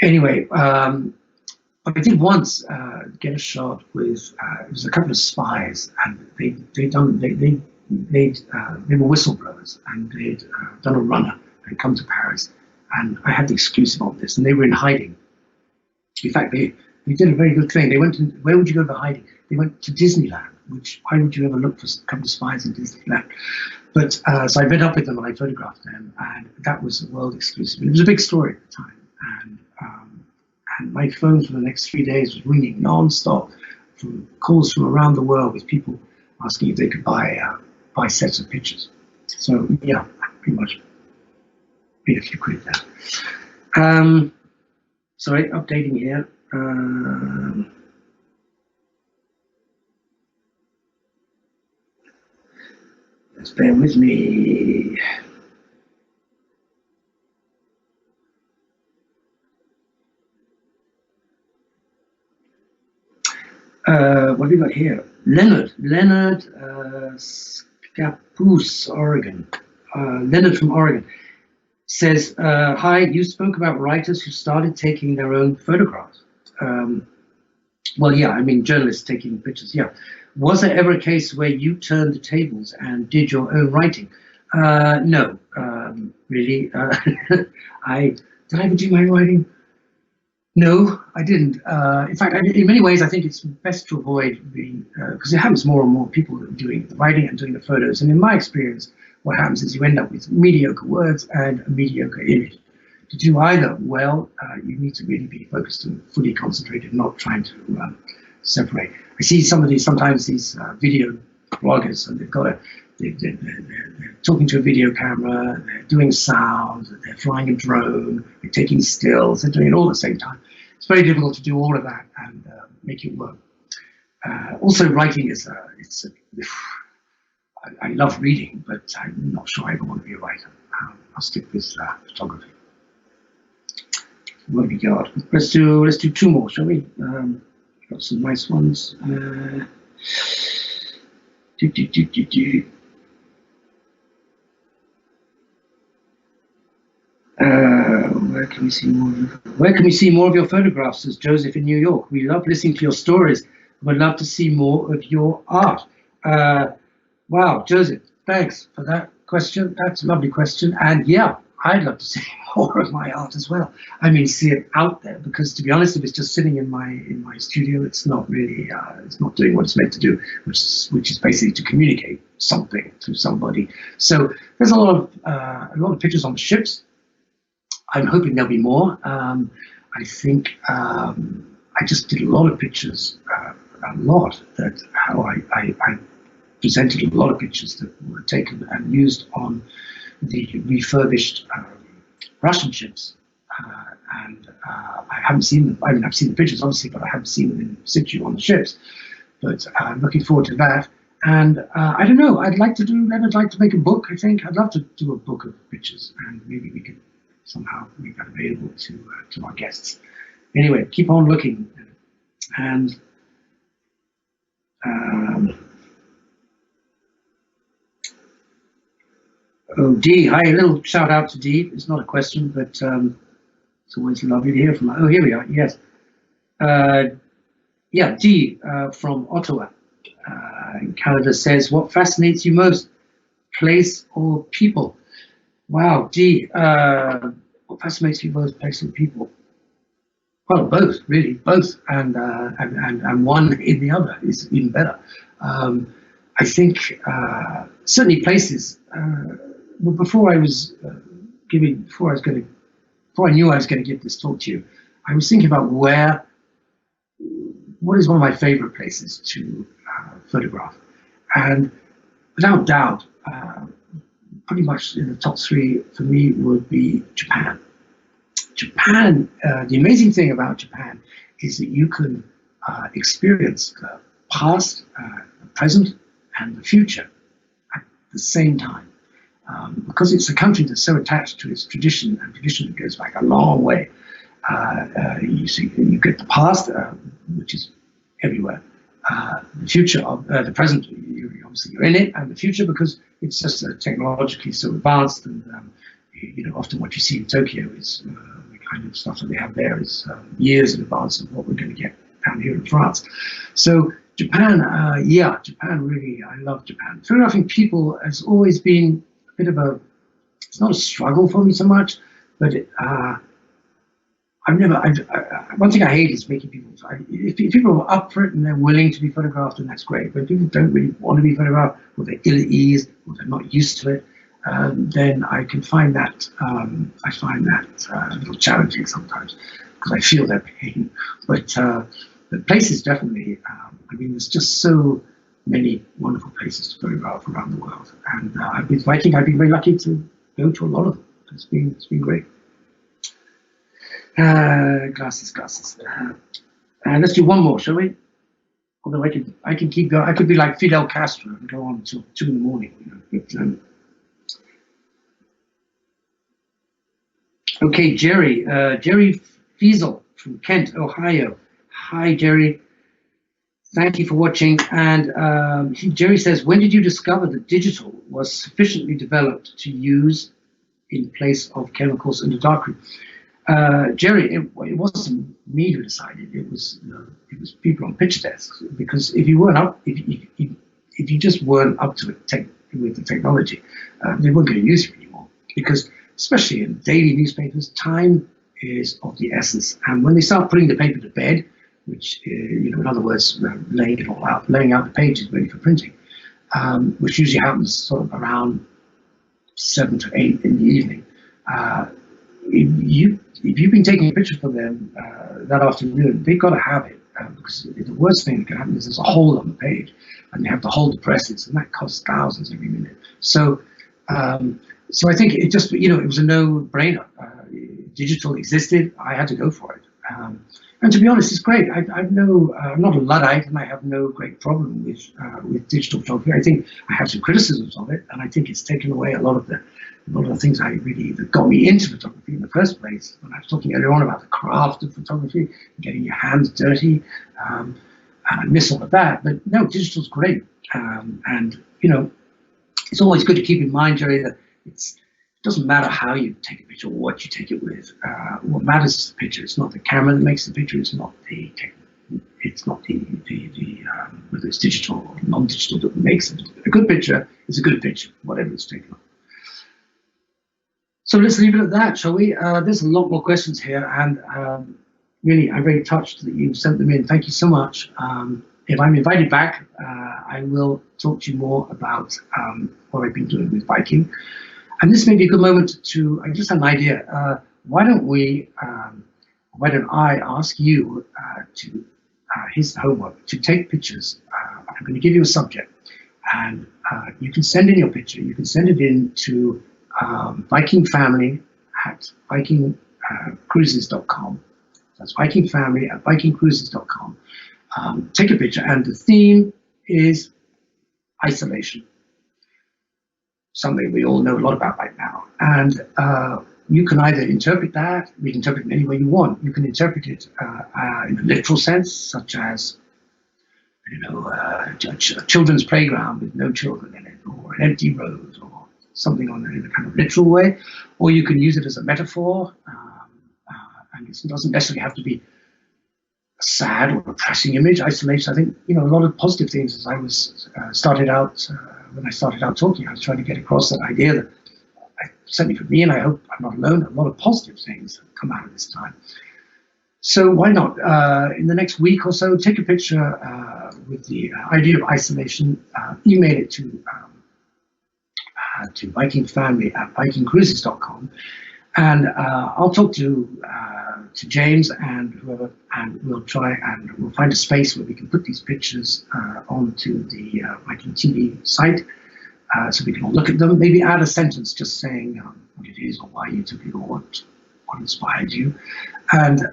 Anyway, but I did once get a shot with, it was a couple of spies, and they were whistleblowers, and they'd done a runner and come to Paris, and I had the exclusive on this, and they were in hiding. In fact, they did a very good thing. They went to, where would you go for hiding? They went to Disneyland, which, why would you ever look for a couple of spies in Disneyland? But so I met up with them and I photographed them, and that was a world exclusive. It was a big story at the time, and my phone for the next 3 days was ringing non-stop from calls from around the world with people asking if they could buy sets of pictures. So yeah, pretty much made a few quid there. Sorry, updating here. Just bear with me. What have we got here? Leonard Scappoose, Oregon. Leonard from Oregon says, hi, you spoke about writers who started taking their own photographs. Well, yeah, I mean, journalists taking pictures, yeah. Was there ever a case where you turned the tables and did your own writing? No, really. Did I ever do my writing? No, I didn't. In fact, in many ways, I think it's best to avoid being, because it happens more and more people doing the writing and doing the photos. And in my experience, what happens is you end up with mediocre words and a mediocre image. To do either well, you need to really be focused and fully concentrated, not trying to separate. I see sometimes these video bloggers, and they're talking to a video camera, they're doing sound, they're flying a drone, they're taking stills, they're doing it all at the same time. It's very difficult to do all of that and make it work. Also, writing is, I love reading, but I'm not sure I ever want to be a writer. I'll stick with photography. What have we got? Let's do 2 more, shall we? Got some nice ones. Where can we see more? Where can we see more of your photographs? Says Joseph in New York. We love listening to your stories. Would love to see more of your art. Wow, Joseph, thanks for that question. That's a lovely question. And yeah, I'd love to see more of my art as well. I mean, see it out there, because to be honest, if it's just sitting in my studio, it's not really it's not doing what it's meant to do, which is basically to communicate something to somebody. So there's a lot of pictures on the ships. I'm hoping there'll be more. I think I just did a lot of pictures, I presented a lot of pictures that were taken and used on the refurbished Russian ships, and I haven't seen them. I mean, I've seen the pictures obviously, but I haven't seen them in situ on the ships. But I'm looking forward to that. And I don't know. I'd like to make a book. I think I'd love to do a book of pictures, and maybe we could somehow make that available to our guests. Anyway, keep on looking, and oh, Dee, hi, a little shout out to Dee. It's not a question, but it's always lovely to hear from her. Oh, here we are, yes. Yeah, Dee from Ottawa in Canada says, what fascinates you most, place or people? Wow, Dee, what fascinates you most, place or people? Well, both, really, both, and one in the other is even better. I think certainly places. Well, before I knew I was going to give this talk to you, I was thinking about what is one of my favorite places to photograph, and without doubt, pretty much in the top 3 for me would be Japan. Japan, the amazing thing about Japan is that you can experience the past, the present, and the future at the same time. Because it's a country that's so attached to its tradition, and tradition goes back a long way. You get the past, which is everywhere. The future, the present, obviously you're in it, and the future, because it's just technologically so advanced, and often what you see in Tokyo is the kind of stuff that they have there is years in advance of what we're going to get down here in France. So Japan, Japan really, I love Japan. Photographing people has always been a bit of it's not a struggle for me so much, but one thing I hate is making people, if people are up for it and they're willing to be photographed, then that's great. But if people don't really want to be photographed, or they're ill at ease, or they're not used to it, then I can find that, a little challenging sometimes, because I feel their pain. But the places definitely, there's just so many wonderful places to photograph around the world. And I've been very lucky to go to a lot of them. It's been great. Glasses. Let's do one more, shall we? Although I can keep going. I could be like Fidel Castro and go on until 2 in the morning. But, okay, Jerry Fiesel from Kent, Ohio. Hi, Jerry. Thank you for watching. And Jerry says, when did you discover that digital was sufficiently developed to use in place of chemicals in the darkroom? Jerry, it wasn't me who decided. It was people on pitch desks. Because if you just weren't up to it with the technology, they weren't going to use it anymore. Because especially in daily newspapers, time is of the essence. And when they start putting the paper to bed, which in other words, laying it all out, laying out the pages ready for printing, which usually happens sort of around 7 to 8 in the evening. If you've been taking a picture for them that afternoon, they've got to have it, because the worst thing that can happen is there's a hole on the page, and they have to hold the presses, and that costs thousands every minute. So I think it just, it was a no-brainer. Digital existed, I had to go for it. And to be honest, it's great. I'm not a Luddite, and I have no great problem with digital photography. I think I have some criticisms of it, and I think it's taken away a lot of the a lot of the things that got me into photography in the first place. When I was talking earlier on about the craft of photography, getting your hands dirty, and I miss all of that. But no, digital's great, and it's always good to keep in mind, Jerry, that it doesn't matter how you take a picture or what you take it with. What matters is the picture. It's not the camera that makes the picture. It's not the whether it's digital or non-digital that makes it. A good picture is a good picture, whatever it's taken on. So let's leave it at that, shall we? There's a lot more questions here, and really, I'm very touched that you sent them in. Thank you so much. If I'm invited back, I will talk to you more about what I've been doing with Viking. And this may be a good moment to, I just had an idea. Why don't I ask you to, here's the homework, to take pictures. I'm going to give you a subject, and you can send in your picture. You can send it in to Viking Family at vikingcruises.com. That's Viking Family at vikingcruises.com. Take a picture, and the theme is isolation, something we all know a lot about right now. And you can either interpret that, we can interpret it any way you want. You can interpret it in a literal sense, such as, a children's playground with no children in it, or an empty road, or something in a kind of literal way. Or you can use it as a metaphor, and it doesn't necessarily have to be a sad or depressing image. Isolation, I think, a lot of positive things. As I was when I started out talking, I was trying to get across that idea that, certainly for me, and I hope I'm not alone, a lot of positive things come out of this time. So why not, in the next week or so, take a picture with the idea of isolation, email it to Viking Family at vikingcruises.com, and I'll talk to James and whoever, and we'll try and we'll find a space where we can put these pictures onto the Viking.TV site, so we can all look at them. Maybe add a sentence just saying what it is, or why you took it, or what inspired you, and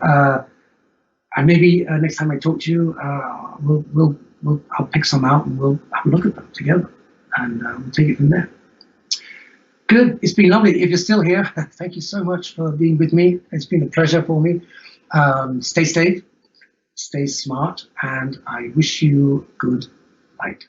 maybe next time I talk to you, I'll pick some out and we'll have a look at them together, and we'll take it from there. Good. It's been lovely. If you're still here, thank you so much for being with me. It's been a pleasure for me. Stay safe, stay smart, and I wish you good night.